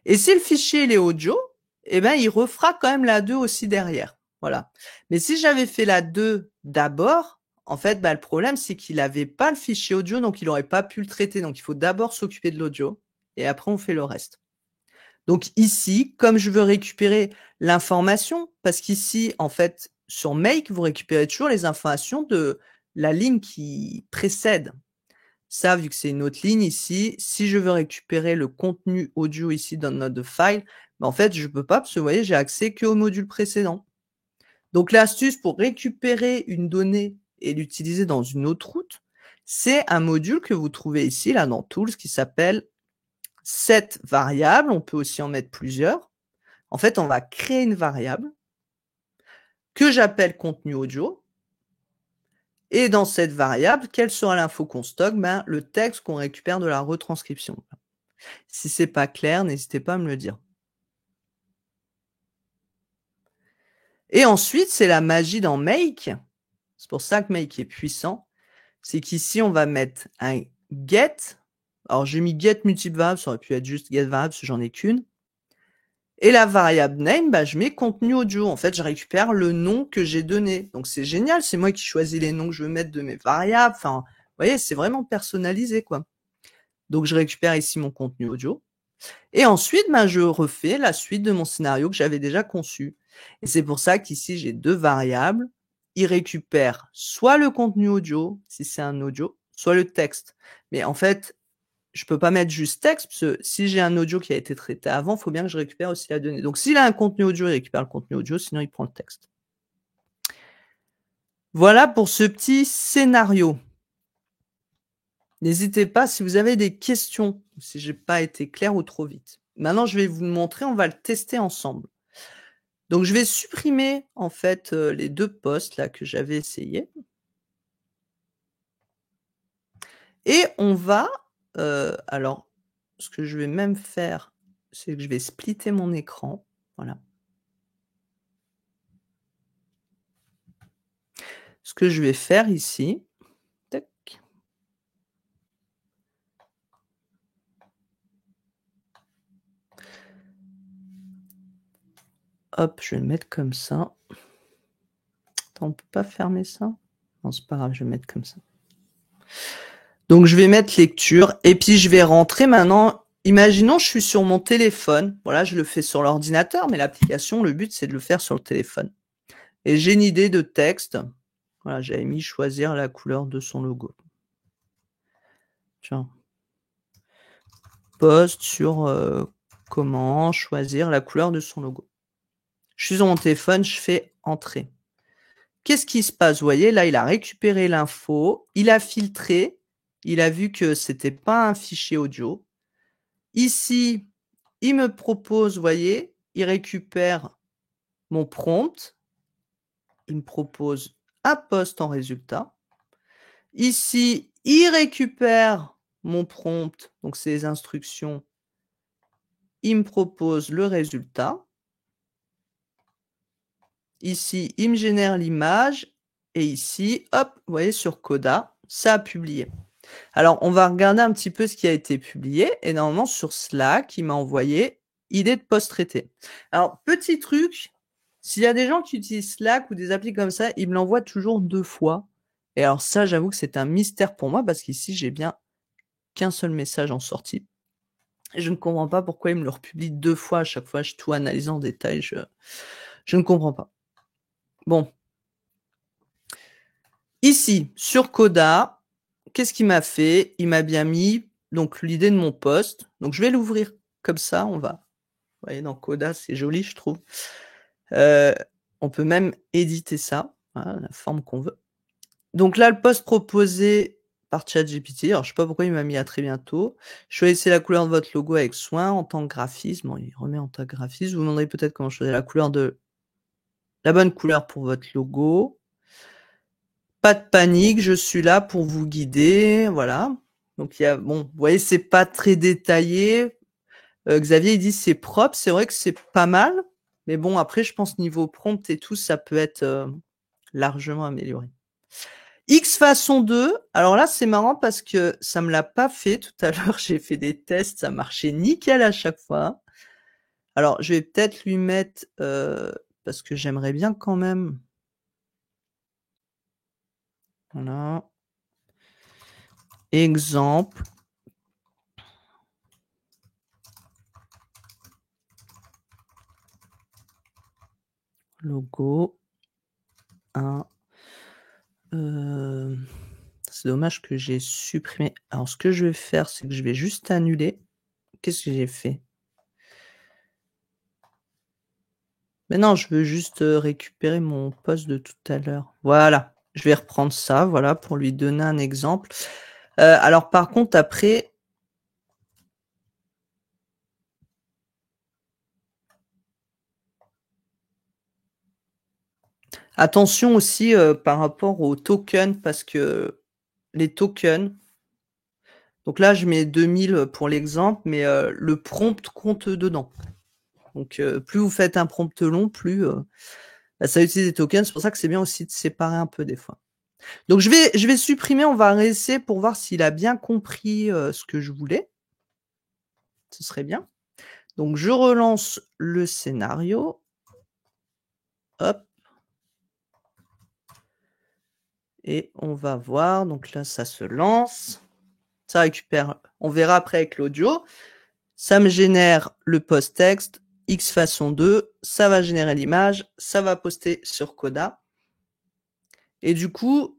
Speaker 1: Et si le fichier il est audio, eh ben, il refera quand même la 2 aussi derrière. Voilà. Mais si j'avais fait la 2 d'abord, en fait, bah, le problème, c'est qu'il n'avait pas le fichier audio, donc il n'aurait pas pu le traiter. Donc, il faut d'abord s'occuper de l'audio et après, on fait le reste. Donc ici, comme je veux récupérer l'information, parce qu'ici, en fait, sur make, vous récupérez toujours les informations de la ligne qui précède. Ça, vu que c'est une autre ligne ici, si je veux récupérer le contenu audio ici dans notre file, bah, en fait, je peux pas parce que vous voyez, j'ai accès qu'au module précédent. Donc l'astuce pour récupérer une donnée et l'utiliser dans une autre route, c'est un module que vous trouvez ici, là, dans Tools, qui s'appelle set variable. On peut aussi en mettre plusieurs. En fait, on va créer une variable que j'appelle contenu audio. Et dans cette variable, quelle sera l'info qu'on stocke? Ben, le texte qu'on récupère de la retranscription. Si c'est pas clair, n'hésitez pas à me le dire. Et ensuite, c'est la magie dans make. C'est pour ça que make est puissant. C'est qu'ici, on va mettre un get. Alors, j'ai mis get multiple variable, ça aurait pu être juste get variable, parce que j'en ai qu'une. Et la variable name, bah, je mets contenu audio. En fait, je récupère le nom que j'ai donné. Donc, c'est génial. C'est moi qui choisis les noms que je veux mettre de mes variables. Enfin, vous voyez, c'est vraiment personnalisé, quoi. Donc, je récupère ici mon contenu audio. Et ensuite, ben, je refais la suite de mon scénario que j'avais déjà conçu. Et c'est pour ça qu'ici, j'ai deux variables. Il récupère soit le contenu audio, si c'est un audio, soit le texte. Mais en fait, je peux pas mettre juste texte, parce que si j'ai un audio qui a été traité avant, il faut bien que je récupère aussi la donnée. Donc, s'il a un contenu audio, il récupère le contenu audio, sinon il prend le texte. Voilà pour ce petit scénario. N'hésitez pas si vous avez des questions, si j'ai pas été clair ou trop vite. Maintenant, je vais vous le montrer, on va le tester ensemble. Donc, je vais supprimer, en fait, les 2 postes là que j'avais essayé. Et on va, alors, ce que je vais même faire, c'est que je vais splitter mon écran. Voilà. Ce que je vais faire ici, tac. Hop, je vais le mettre comme ça. Attends, on peut pas fermer ça? Non, c'est pas grave, je vais le mettre comme ça. Donc, je vais mettre lecture et puis je vais rentrer maintenant. Imaginons, je suis sur mon téléphone. Voilà, je le fais sur l'ordinateur, mais l'application, le but, c'est de le faire sur le téléphone. Et j'ai une idée de texte. Voilà, j'avais mis choisir la couleur de son logo. Tiens. Post sur comment choisir la couleur de son logo. Je suis sur mon téléphone, je fais entrer. Qu'est-ce qui se passe? Vous voyez, là, il a récupéré l'info, il a filtré, il a vu que c'était pas un fichier audio. Ici, il me propose, vous voyez, il récupère mon prompt, il me propose un post en résultat. Ici, il récupère mon prompt, donc ses instructions, il me propose le résultat. Ici, il me génère l'image et ici, hop, vous voyez, sur Coda, ça a publié. Alors, on va regarder un petit peu ce qui a été publié et normalement, sur Slack, il m'a envoyé idée de post traité. Alors, petit truc, s'il y a des gens qui utilisent Slack ou des applis comme ça, ils me l'envoient toujours 2 fois. Et alors ça, j'avoue que c'est un mystère pour moi parce qu'ici, j'ai bien qu'un seul message en sortie. Et je ne comprends pas pourquoi il me le republie 2 fois à chaque fois. J'ai tout analysé en détail, je ne comprends pas. Bon. Ici, sur Coda, qu'est-ce qu'il m'a fait? Il m'a bien mis donc l'idée de mon post. Donc je vais l'ouvrir comme ça, on va vous voyez dans Coda, c'est joli je trouve. On peut même éditer ça, voilà, la forme qu'on veut. Donc là, le post proposé par ChatGPT, alors je sais pas pourquoi il m'a mis à très bientôt. Choisissez la couleur de votre logo avec soin en tant que graphisme. Bon, il remet en tant que graphisme. Vous me demanderez peut-être comment choisir la bonne couleur pour votre logo. Pas de panique, je suis là pour vous guider, voilà. Donc il y a bon, vous voyez, c'est pas très détaillé. Xavier, il dit: «C'est propre». C'est vrai que c'est pas mal, mais bon, après, je pense niveau prompt et tout, ça peut être, largement amélioré. X façon 2, alors là, c'est marrant parce que ça me l'a pas fait tout à l'heure. J'ai fait des tests, ça marchait nickel à chaque fois. Alors, je vais peut-être lui mettre, parce que j'aimerais bien quand même voilà. Exemple. Logo. 1. C'est dommage que j'ai supprimé. Alors ce que je vais faire, c'est que je vais juste annuler. Qu'est-ce que j'ai fait? Mais non, je veux juste, récupérer mon post de tout à l'heure. Voilà, je vais reprendre ça, voilà, pour lui donner un exemple. Alors par contre après attention aussi, par rapport aux tokens parce que les tokens donc là je mets 2000 pour l'exemple, mais le prompt compte dedans. Donc plus vous faites un prompt long, plus, bah, ça utilise des tokens. C'est pour ça que c'est bien aussi de séparer un peu des fois. Donc je vais supprimer, on va réessayer pour voir s'il a bien compris, ce que je voulais. Ce serait bien. Donc je relance le scénario. Hop. Et on va voir, donc là ça se lance. Ça récupère, on verra après avec l'audio. Ça me génère le post texte, X façon 2, ça va générer l'image, ça va poster sur Coda. Et du coup,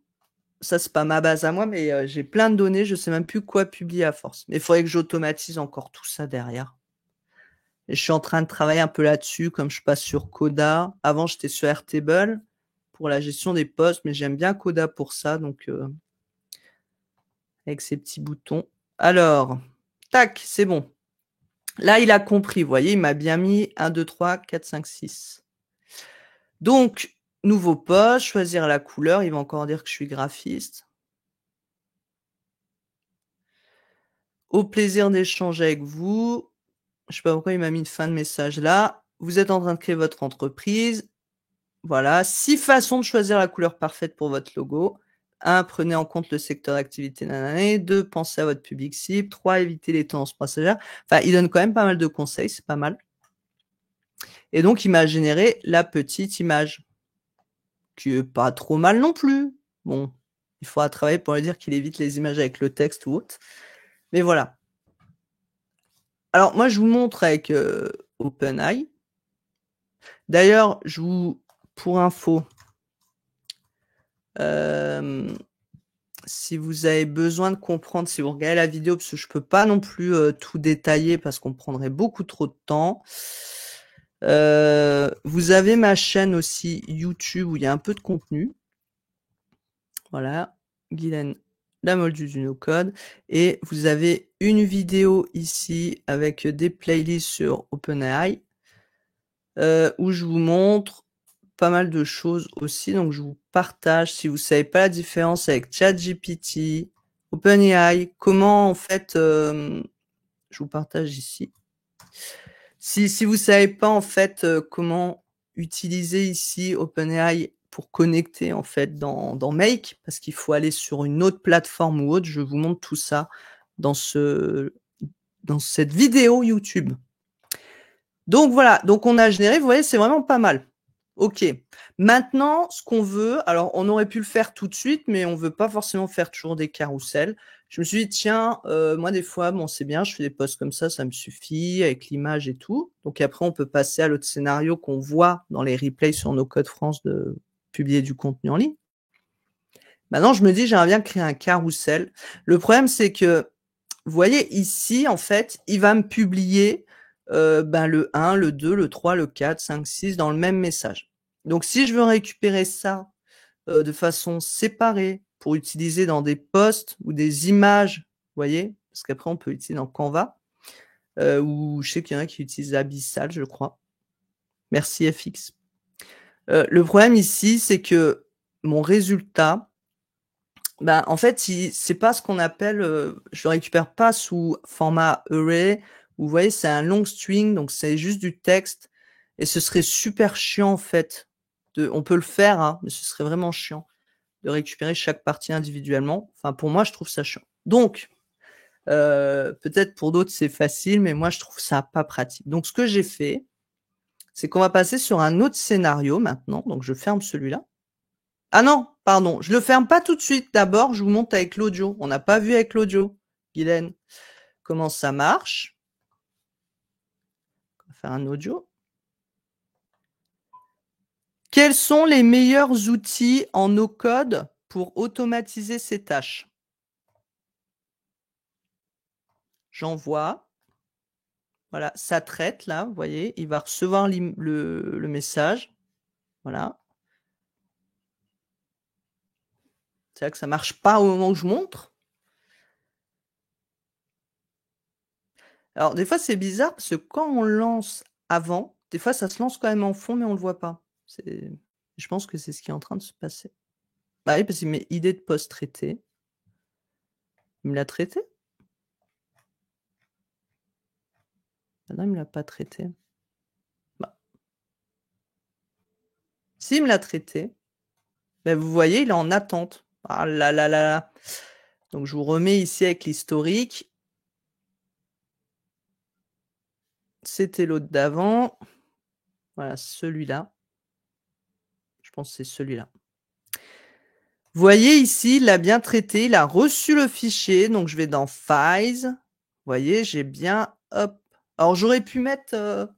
Speaker 1: ça c'est pas ma base à moi, mais j'ai plein de données, je sais même plus quoi publier à force. Mais il faudrait que j'automatise encore tout ça derrière. Et je suis en train de travailler un peu là-dessus, comme je passe sur Coda. Avant, j'étais sur Airtable pour la gestion des posts, mais j'aime bien Coda pour ça, donc avec ces petits boutons. Alors, tac, c'est bon. Là, il a compris, vous voyez, il m'a bien mis 1, 2, 3, 4, 5, 6. Donc, nouveau post, choisir la couleur. Il va encore dire que je suis graphiste. Au plaisir d'échanger avec vous. Je sais pas pourquoi il m'a mis une fin de message là. Vous êtes en train de créer votre entreprise. Voilà, 6 façons de choisir la couleur parfaite pour votre logo. 1, prenez en compte le secteur d'activité nanana. 2, pensez à votre public cible. 3, évitez les tendances passagères. Enfin, il donne quand même pas mal de conseils, c'est pas mal. Et donc, il m'a généré la petite image, qui est pas trop mal non plus. Bon, il faudra travailler pour lui dire qu'il évite les images avec le texte ou autre. Mais voilà. Alors, moi, je vous montre avec OpenAI. D'ailleurs, pour info, si vous avez besoin de comprendre, si vous regardez la vidéo, parce que je peux pas non plus tout détailler parce qu'on prendrait beaucoup trop de temps. Vous avez ma chaîne aussi YouTube où il y a un peu de contenu. Voilà, Guylaine Lamoldu du no-code. Et vous avez une vidéo ici avec des playlists sur OpenAI où je vous montre pas mal de choses aussi. Donc, je vous partage, si vous savez pas la différence avec ChatGPT, OpenAI, comment en fait, je vous partage ici. Si vous savez pas en fait comment utiliser ici OpenAI pour connecter en fait dans Make, parce qu'il faut aller sur une autre plateforme ou autre, je vous montre tout ça dans cette vidéo YouTube. Donc voilà, donc on a généré, vous voyez, c'est vraiment pas mal. OK. Maintenant, ce qu'on veut, alors on aurait pu le faire tout de suite, mais on veut pas forcément faire toujours des carousels. Je me suis dit: «Tiens, moi des fois, bon c'est bien, je fais des posts comme ça me suffit avec l'image et tout». Donc après on peut passer à l'autre scénario qu'on voit dans les replays sur No Code France de publier du contenu en ligne. Maintenant je me dis: «J'aimerais bien créer un carrousel». Le problème c'est que, vous voyez ici, en fait, il va me publier, ben, le 1, le 2, le 3, le 4, 5, 6 dans le même message. Donc si je veux récupérer ça, de façon séparée pour utiliser dans des posts ou des images, vous voyez? Parce qu'après on peut utiliser dans Canva, ou je sais qu'il y en a qui utilisent Abyssal, je crois. Merci FX. Le problème ici, c'est que mon résultat, bah, en fait, c'est pas ce qu'on appelle, je le récupère pas sous format array, où vous voyez, c'est un long string, donc c'est juste du texte et ce serait super chiant, en fait, on peut le faire, hein, mais ce serait vraiment chiant de récupérer chaque partie individuellement. Enfin, pour moi, je trouve ça chiant. Donc, peut-être pour d'autres, c'est facile, mais moi, je trouve ça pas pratique. Donc, ce que j'ai fait, c'est qu'on va passer sur un autre scénario maintenant. Donc, je ferme celui-là. Ah non, pardon, je le ferme pas tout de suite. D'abord, je vous montre avec l'audio. On n'a pas vu avec l'audio, Guylaine, comment ça marche. On va faire un audio. Quels sont les meilleurs outils en no-code pour automatiser ces tâches? J'envoie. Voilà, ça traite là, vous voyez, il va recevoir le message. Voilà. C'est vrai que ça marche pas au moment où je montre. Alors des fois, c'est bizarre parce que quand on lance avant, des fois ça se lance quand même en fond, mais on le voit pas. Je pense que c'est ce qui est en train de se passer. Bah oui, parce qu'il met idée de poste traité. Il me l'a traité? Ah non, il me l'a pas traité. Bah. Si, il me l'a traité. Bah, vous voyez, il est en attente. Ah là là là là. Donc je vous remets ici avec l'historique. C'était l'autre d'avant. Voilà, celui-là. Je pense que c'est celui-là. Vous voyez ici, il l'a bien traité, il a reçu le fichier, donc je vais dans Files. Vous voyez, j'ai bien hop. Alors j'aurais pu mettre,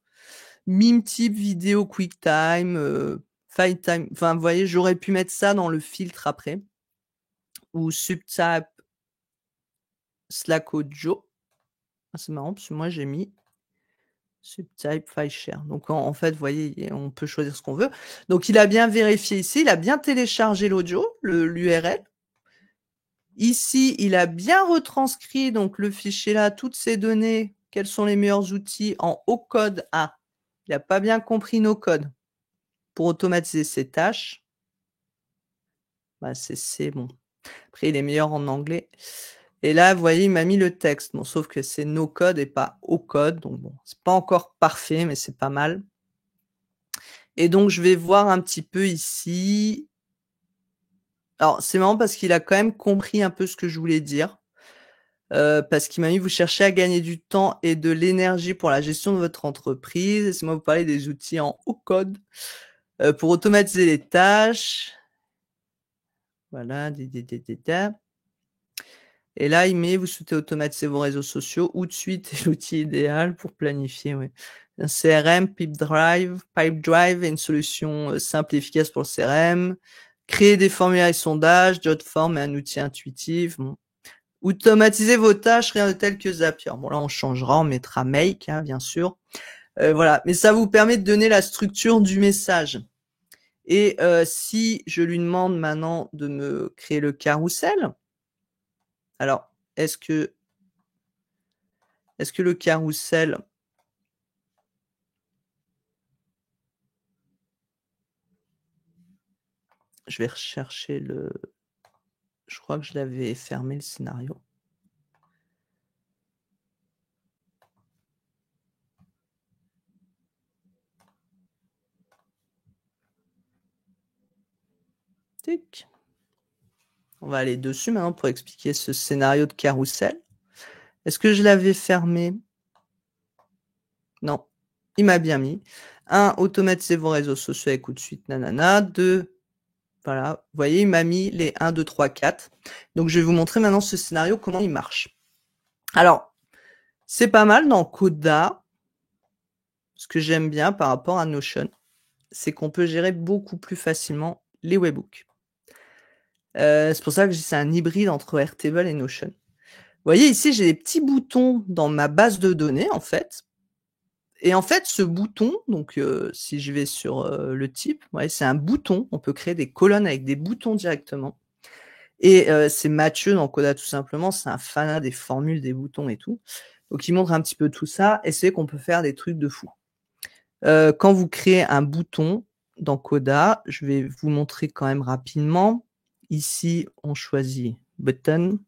Speaker 1: meme type vidéo QuickTime, file time, enfin vous voyez, j'aurais pu mettre ça dans le filtre après. Ou subtype Slack audio. Ah, c'est marrant parce que moi j'ai mis subtype file share. Donc en fait, vous voyez, on peut choisir ce qu'on veut. Donc il a bien vérifié ici, il a bien téléchargé l'audio, l'URL. Ici, il a bien retranscrit donc le fichier là, toutes ces données, quels sont les meilleurs outils en haut code. Ah, il n'a pas bien compris nos codes pour automatiser ses tâches. Bah, c'est bon. Après, il est meilleur en anglais. Et là, vous voyez, il m'a mis le texte. Bon, sauf que c'est no code et pas au code. Donc bon, c'est pas encore parfait, mais c'est pas mal. Et donc, je vais voir un petit peu ici. Alors, c'est marrant parce qu'il a quand même compris un peu ce que je voulais dire. Parce qu'il m'a mis: «Vous cherchez à gagner du temps et de l'énergie pour la gestion de votre entreprise. Laissez-moi vous parler des outils en haut code, pour automatiser les tâches». Voilà, et là, il met: «Vous souhaitez automatiser vos réseaux sociaux. Où de suite est l'outil idéal pour planifier?» Ouais. Un CRM, Pipedrive est une solution, simple et efficace pour le CRM. Créer des formulaires et sondages, Jotform est un outil intuitif. Bon. Automatiser vos tâches, rien de tel que Zapier. Bon là, on changera, on mettra Make, hein, bien sûr. Voilà, mais ça vous permet de donner la structure du message. Et si je lui demande maintenant de me créer le carrousel, alors est-ce que le carrousel, je vais rechercher je crois que je l'avais fermé le scénario. Tic. On va aller dessus maintenant pour expliquer ce scénario de carrousel. Est-ce que je l'avais fermé? Non, il m'a bien mis. 1, automatiser vos réseaux sociaux avec ou de suite, nanana. 2, voilà, vous voyez, il m'a mis les 1, 2, 3, 4. Donc, je vais vous montrer maintenant ce scénario, comment il marche. Alors, c'est pas mal dans Coda. Ce que j'aime bien par rapport à Notion, c'est qu'on peut gérer beaucoup plus facilement les webhooks. C'est pour ça que je dis c'est un hybride entre Airtable et Notion. Vous voyez ici, j'ai des petits boutons dans ma base de données, en fait. Et en fait, ce bouton, donc si je vais sur le type, ouais, c'est un bouton. On peut créer des colonnes avec des boutons directement. Et c'est Mathieu dans Coda tout simplement, c'est un fanat des formules, des boutons et tout. Donc il montre un petit peu tout ça et c'est qu'on peut faire des trucs de fou. Quand vous créez un bouton dans Coda, je vais vous montrer quand même rapidement. Ici, on choisit Button.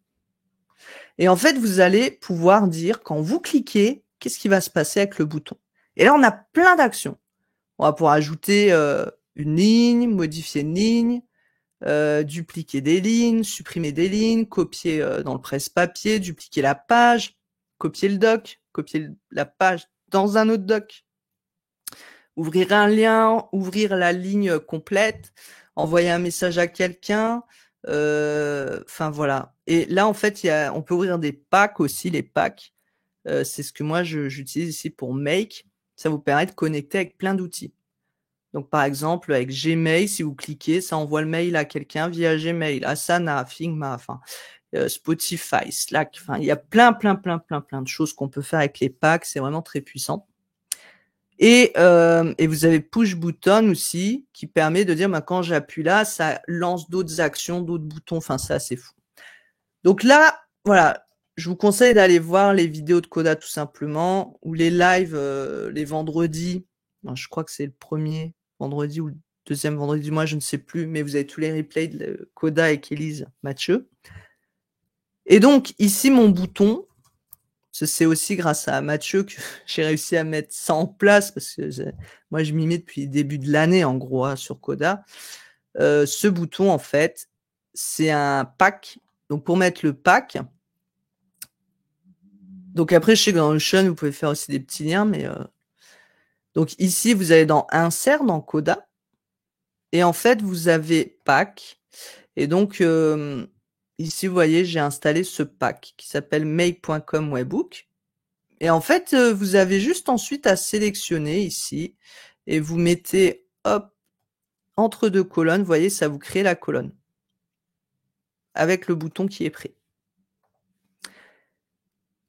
Speaker 1: Et en fait, vous allez pouvoir dire, quand vous cliquez, qu'est-ce qui va se passer avec le bouton. Et là, on a plein d'actions. On va pouvoir ajouter une ligne, modifier une ligne, dupliquer des lignes, supprimer des lignes, copier dans le presse-papier, dupliquer la page, copier le doc, copier la page dans un autre doc, ouvrir un lien, ouvrir la ligne complète, envoyer un message à quelqu'un, enfin voilà. Et là, en fait, on peut ouvrir des packs aussi, les packs. C'est ce que moi, j'utilise ici pour Make. Ça vous permet de connecter avec plein d'outils. Donc, par exemple, avec Gmail, si vous cliquez, ça envoie le mail à quelqu'un via Gmail, Asana, Figma, enfin, Spotify, Slack. Enfin, il y a plein de choses qu'on peut faire avec les packs. C'est vraiment très puissant. Et vous avez Push Button aussi, qui permet de dire, bah, quand j'appuie là, ça lance d'autres actions, d'autres boutons. Enfin, c'est assez fou. Donc là, voilà, je vous conseille d'aller voir les vidéos de Coda tout simplement, ou les lives les vendredis. Ben, je crois que c'est le premier vendredi ou le deuxième vendredi du mois, je ne sais plus, mais vous avez tous les replays de Coda avec Élise Mathieu. Et donc, ici, mon bouton, c'est aussi grâce à Mathieu que j'ai réussi à mettre ça en place, parce que moi, je m'y mets depuis le début de l'année, en gros, hein, sur Coda. Ce bouton, en fait, c'est un pack. Donc, pour mettre le pack, donc après, je sais que dans Notion, vous pouvez faire aussi des petits liens, mais donc ici, vous allez dans Insert, dans Coda, et en fait, vous avez Pack. Et donc, ici, vous voyez, j'ai installé ce pack qui s'appelle make.com webhook. Et en fait, vous avez juste ensuite à sélectionner ici, et vous mettez, hop, entre deux colonnes, vous voyez, ça vous crée la colonne, avec le bouton qui est prêt.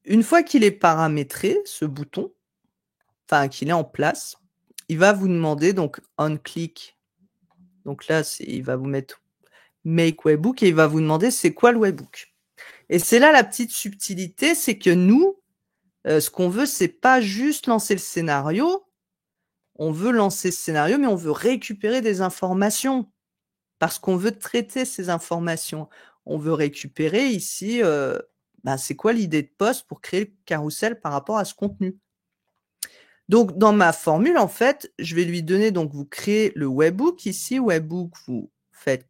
Speaker 1: Une fois qu'il est paramétré, ce bouton, enfin qu'il est en place, il va vous demander donc on click. Donc là, il va vous mettre make webhook et il va vous demander c'est quoi le webhook. Et c'est là la petite subtilité, c'est que nous, ce qu'on veut, c'est pas juste lancer le scénario. On veut lancer ce scénario, mais on veut récupérer des informations parce qu'on veut traiter ces informations. On veut récupérer ici, c'est quoi l'idée de poste pour créer le carrousel par rapport à ce contenu. Donc, dans ma formule, en fait, je vais lui donner, donc vous créez le webhook ici. Webhook, vous faites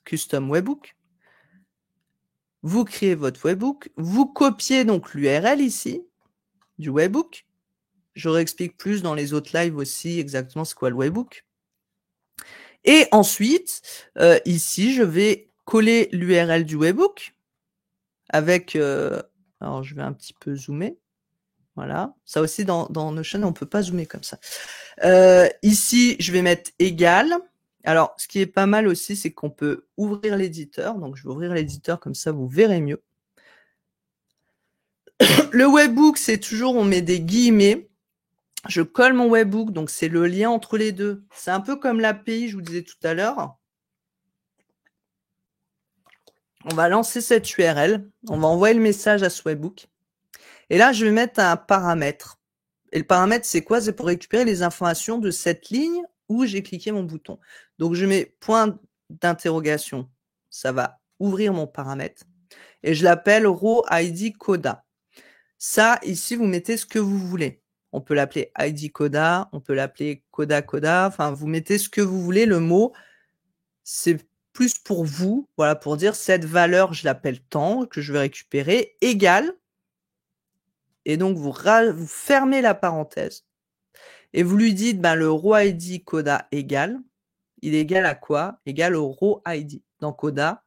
Speaker 1: custom webhook. Vous créez votre webhook. Vous copiez donc l'URL ici du webhook. Je réexplique plus dans les autres lives aussi exactement c'est quoi le webhook. Et ensuite, ici, je vais coller l'URL du webhook avec... alors, je vais un petit peu zoomer. Voilà, ça aussi dans Notion, on ne peut pas zoomer comme ça. Ici, je vais mettre égal. Alors, ce qui est pas mal aussi, c'est qu'on peut ouvrir l'éditeur. Donc, je vais ouvrir l'éditeur, comme ça, vous verrez mieux. Le webhook, c'est toujours, on met des guillemets. Je colle mon webhook, donc c'est le lien entre les deux. C'est un peu comme l'API, je vous disais tout à l'heure. On va lancer cette URL. On va envoyer le message à ce webhook. Et là, je vais mettre un paramètre. Et le paramètre, c'est quoi? C'est pour récupérer les informations de cette ligne où j'ai cliqué mon bouton. Donc, je mets point d'interrogation. Ça va ouvrir mon paramètre. Et je l'appelle row ID Coda. Ça, ici, vous mettez ce que vous voulez. On peut l'appeler ID Coda, on peut l'appeler Coda Coda. Enfin, vous mettez ce que vous voulez. Le mot, c'est plus pour vous. Voilà, pour dire cette valeur, je l'appelle tant, que je vais récupérer, égale. Et donc, vous fermez la parenthèse. Et vous lui dites, ben, le row ID Coda égale, il est égal à quoi? Égal au row ID. Dans Coda,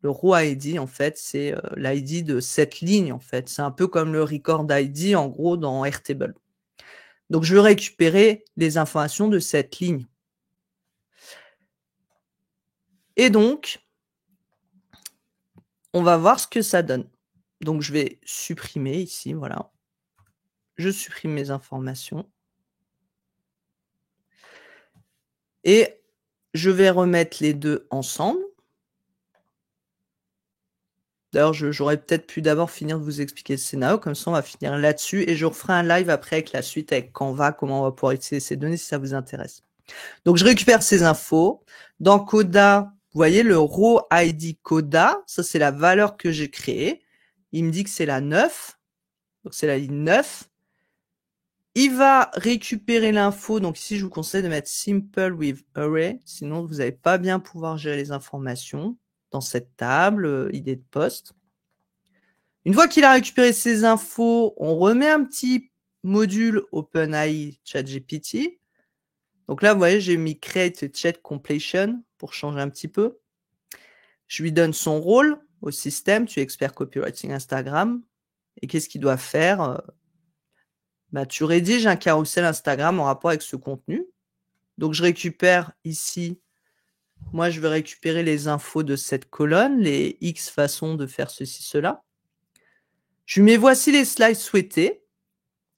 Speaker 1: le row ID, en fait, c'est l'ID de cette ligne, en fait. C'est un peu comme le record ID, en gros, dans Airtable. Donc, je veux récupérer les informations de cette ligne. Et donc, on va voir ce que ça donne. Donc, je vais supprimer ici, voilà. Je supprime mes informations. Et je vais remettre les deux ensemble. D'ailleurs, j'aurais peut-être pu d'abord finir de vous expliquer le scénario, comme ça on va finir là-dessus et je referai un live après avec la suite, avec Canva, comment on va pouvoir utiliser ces données si ça vous intéresse. Donc, je récupère ces infos. Dans Coda, vous voyez le row ID Coda, ça c'est la valeur que j'ai créée. Il me dit que c'est la 9, donc c'est la ligne 9. Il va récupérer l'info, donc ici je vous conseille de mettre Simple with Array, sinon vous n'allez pas bien pouvoir gérer les informations dans cette table, idée de poste. Une fois qu'il a récupéré ces infos, on remet un petit module OpenAI ChatGPT. Donc là, vous voyez, j'ai mis Create Chat Completion pour changer un petit peu. Je lui donne son rôle au système, tu es expert copywriting Instagram. Et qu'est-ce qu'il doit faire? Bah, tu rédiges un carrousel Instagram en rapport avec ce contenu. Donc, je récupère ici, moi, je vais récupérer les infos de cette colonne, les X façons de faire ceci, cela. Je lui mets voici les slides souhaités.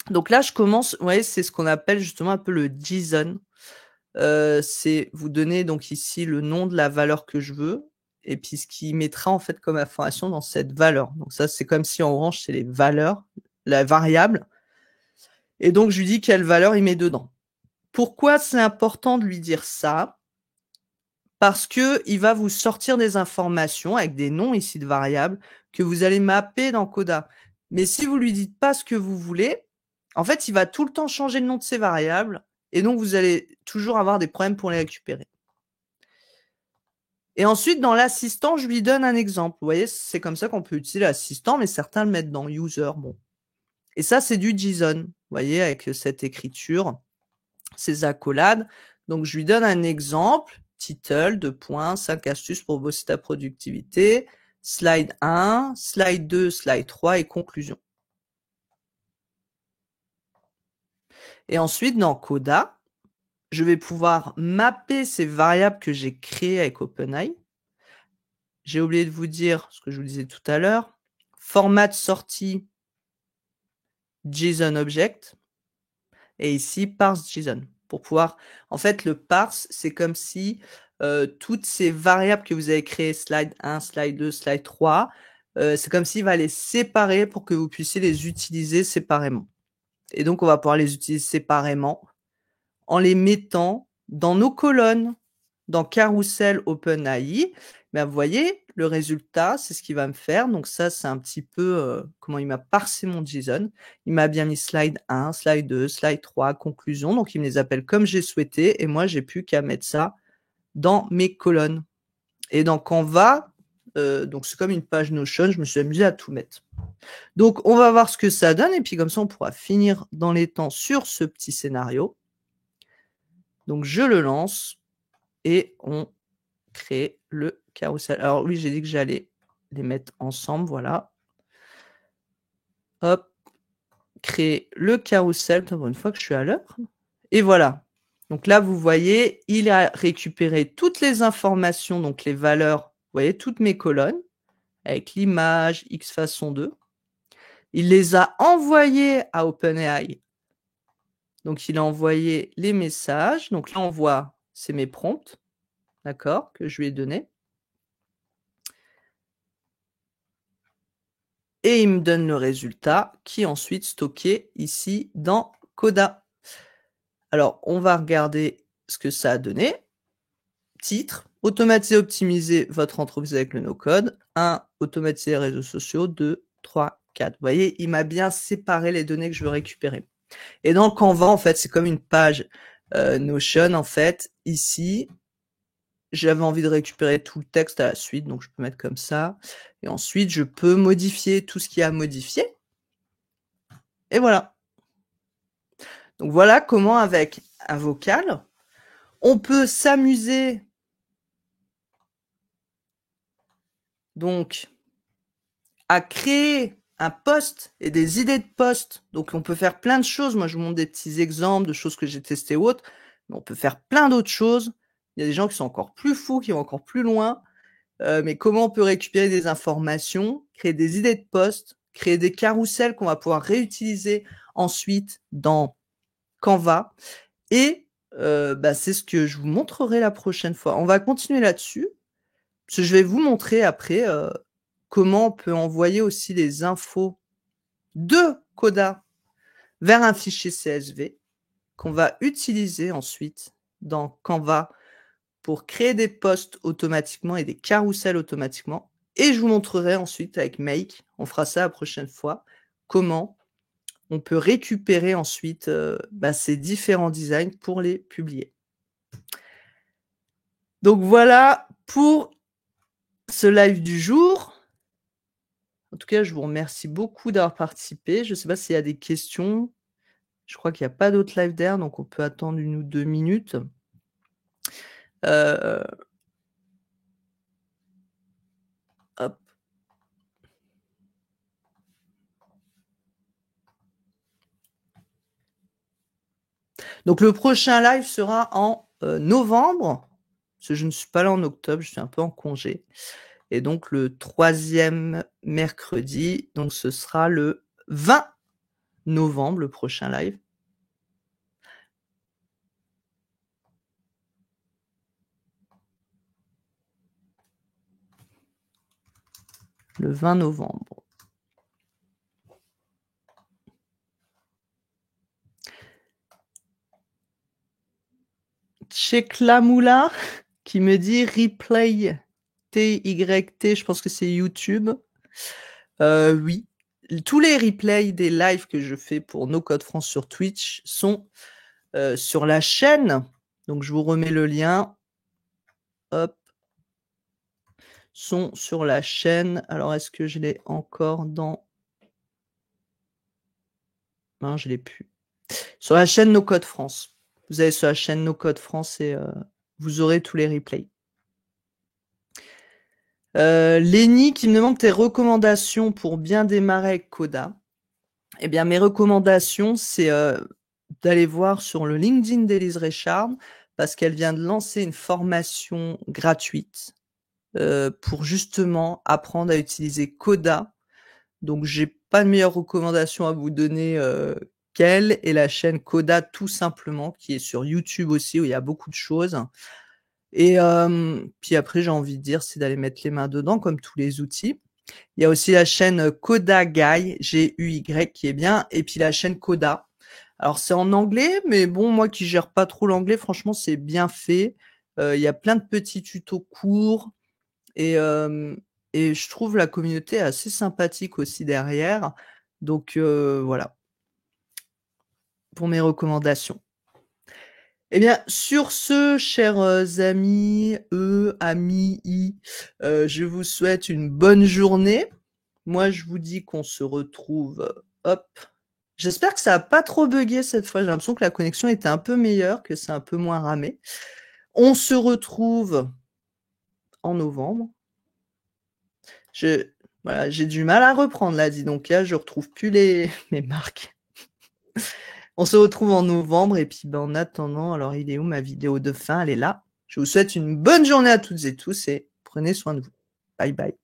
Speaker 1: Donc là, je commence, vous voyez, c'est ce qu'on appelle justement un peu le JSON. C'est vous donner donc ici le nom de la valeur que je veux et puis ce qui mettra en fait comme information dans cette valeur. Donc ça, c'est comme si en orange, c'est les valeurs, la variable. Et donc, je lui dis quelle valeur il met dedans. Pourquoi c'est important de lui dire ça? Parce que il va vous sortir des informations avec des noms ici de variables que vous allez mapper dans Coda. Mais si vous lui dites pas ce que vous voulez, en fait, il va tout le temps changer le nom de ces variables et donc vous allez toujours avoir des problèmes pour les récupérer. Et ensuite, dans l'assistant, je lui donne un exemple. Vous voyez, c'est comme ça qu'on peut utiliser l'assistant, mais certains le mettent dans user. Bon. Et ça, c'est du JSON. Vous voyez, avec cette écriture, ces accolades. Donc, je lui donne un exemple. Title, 5 astuces pour bosser ta productivité. Slide 1, slide 2, slide 3 et conclusion. Et ensuite, dans Coda, je vais pouvoir mapper ces variables que j'ai créées avec OpenAI. J'ai oublié de vous dire ce que je vous disais tout à l'heure. Format de sortie JSON Object. Et ici, parse JSON. Pour pouvoir... En fait, le parse, c'est comme si toutes ces variables que vous avez créées, slide 1, slide 2, slide 3, c'est comme s'il va les séparer pour que vous puissiez les utiliser séparément. Et donc, on va pouvoir les utiliser séparément en les mettant dans nos colonnes, dans Carousel OpenAI. Mais vous voyez, le résultat, c'est ce qu'il va me faire. Donc ça, c'est un petit peu comment il m'a parsé mon JSON. Il m'a bien mis slide 1, slide 2, slide 3, conclusion. Donc il me les appelle comme j'ai souhaité. Et moi, j'ai plus qu'à mettre ça dans mes colonnes. Et dans Canva, donc c'est comme une page Notion, je me suis amusé à tout mettre. Donc on va voir ce que ça donne. Et puis comme ça, on pourra finir dans les temps sur ce petit scénario. Donc je le lance et on crée le carrousel. Alors oui, j'ai dit que j'allais les mettre ensemble, voilà. Hop, créer le carrousel, pour une fois que je suis à l'heure. Et voilà. Donc là, vous voyez, il a récupéré toutes les informations, donc les valeurs, vous voyez, toutes mes colonnes, avec l'image, X façon 2. Il les a envoyées à OpenAI. Donc, il a envoyé les messages. Donc là, on voit, c'est mes prompts, d'accord, que je lui ai donnés. Et il me donne le résultat qui est ensuite stocké ici dans Coda. Alors, on va regarder ce que ça a donné. Titre, automatiser, optimiser votre entreprise avec le no-code. 1, automatiser les réseaux sociaux. 2, 3, 4. Vous voyez, il m'a bien séparé les données que je veux récupérer. Et dans Canva, en fait, c'est comme une page Notion, en fait. Ici, j'avais envie de récupérer tout le texte à la suite, donc je peux mettre comme ça. Et ensuite, je peux modifier tout ce qu'il y a à modifier. Et voilà. Donc voilà comment avec un vocal, on peut s'amuser donc à créer un post et des idées de post. Donc on peut faire plein de choses. Moi, je vous montre des petits exemples de choses que j'ai testées ou autres, mais on peut faire plein d'autres choses. Il y a des gens qui sont encore plus fous, qui vont encore plus loin. Mais comment on peut récupérer des informations, créer des idées de post, créer des carousels qu'on va pouvoir réutiliser ensuite dans Canva et c'est ce que je vous montrerai la prochaine fois. On va continuer là-dessus, parce que je vais vous montrer après, comment on peut envoyer aussi les infos de Coda vers un fichier CSV qu'on va utiliser ensuite dans Canva pour créer des posts automatiquement et des carousels automatiquement. Et je vous montrerai ensuite avec Make, on fera ça la prochaine fois, comment on peut récupérer ensuite ces différents designs pour les publier. Donc voilà pour ce live du jour. En tout cas, je vous remercie beaucoup d'avoir participé. Je ne sais pas s'il y a des questions. Je crois qu'il n'y a pas d'autres live d'air, donc on peut attendre 1 ou 2 minutes. Hop. Donc le prochain live sera en novembre, parce que je ne suis pas là en octobre, je suis un peu en congé. Et donc le 3e mercredi, donc ce sera le 20 novembre, le prochain live. Le 20 novembre. Tcheklamoula qui me dit replay TYT, je pense que c'est YouTube. Oui, tous les replays des lives que je fais pour No Code France sur Twitch sont sur la chaîne. Donc je vous remets le lien. Hop. Sont sur la chaîne. Alors est-ce que je l'ai encore dans... Non, je l'ai plus. Sur la chaîne No Code France. Vous allez sur la chaîne No Code France et vous aurez tous les replays. Lénie qui me demande tes recommandations pour bien démarrer avec Coda. Eh bien, mes recommandations, c'est d'aller voir sur le LinkedIn d'Élise Richard, parce qu'elle vient de lancer une formation gratuite pour justement apprendre à utiliser Coda. Donc, j'ai pas de meilleure recommandation à vous donner qu'elle, et la chaîne Coda tout simplement, qui est sur YouTube aussi, où il y a beaucoup de choses. Et puis après, j'ai envie de dire, c'est d'aller mettre les mains dedans, comme tous les outils. Il y a aussi la chaîne Coda Guy, G-U-Y, qui est bien, et puis la chaîne Coda. Alors, c'est en anglais, mais bon, moi qui gère pas trop l'anglais, franchement, c'est bien fait. Il y a plein de petits tutos courts, et je trouve la communauté assez sympathique aussi derrière. Donc voilà, pour mes recommandations. Eh bien, sur ce, chers amis, amis, je vous souhaite une bonne journée. Moi, je vous dis qu'on se retrouve, hop. J'espère que ça n'a pas trop bugué cette fois. J'ai l'impression que la connexion était un peu meilleure, que c'est un peu moins ramé. On se retrouve en novembre. Voilà, j'ai du mal à reprendre là, dis donc. Là, je retrouve plus mes marques. On se retrouve en novembre et puis en attendant, alors il est où ma vidéo de fin? Elle est là. Je vous souhaite une bonne journée à toutes et tous et prenez soin de vous. Bye bye.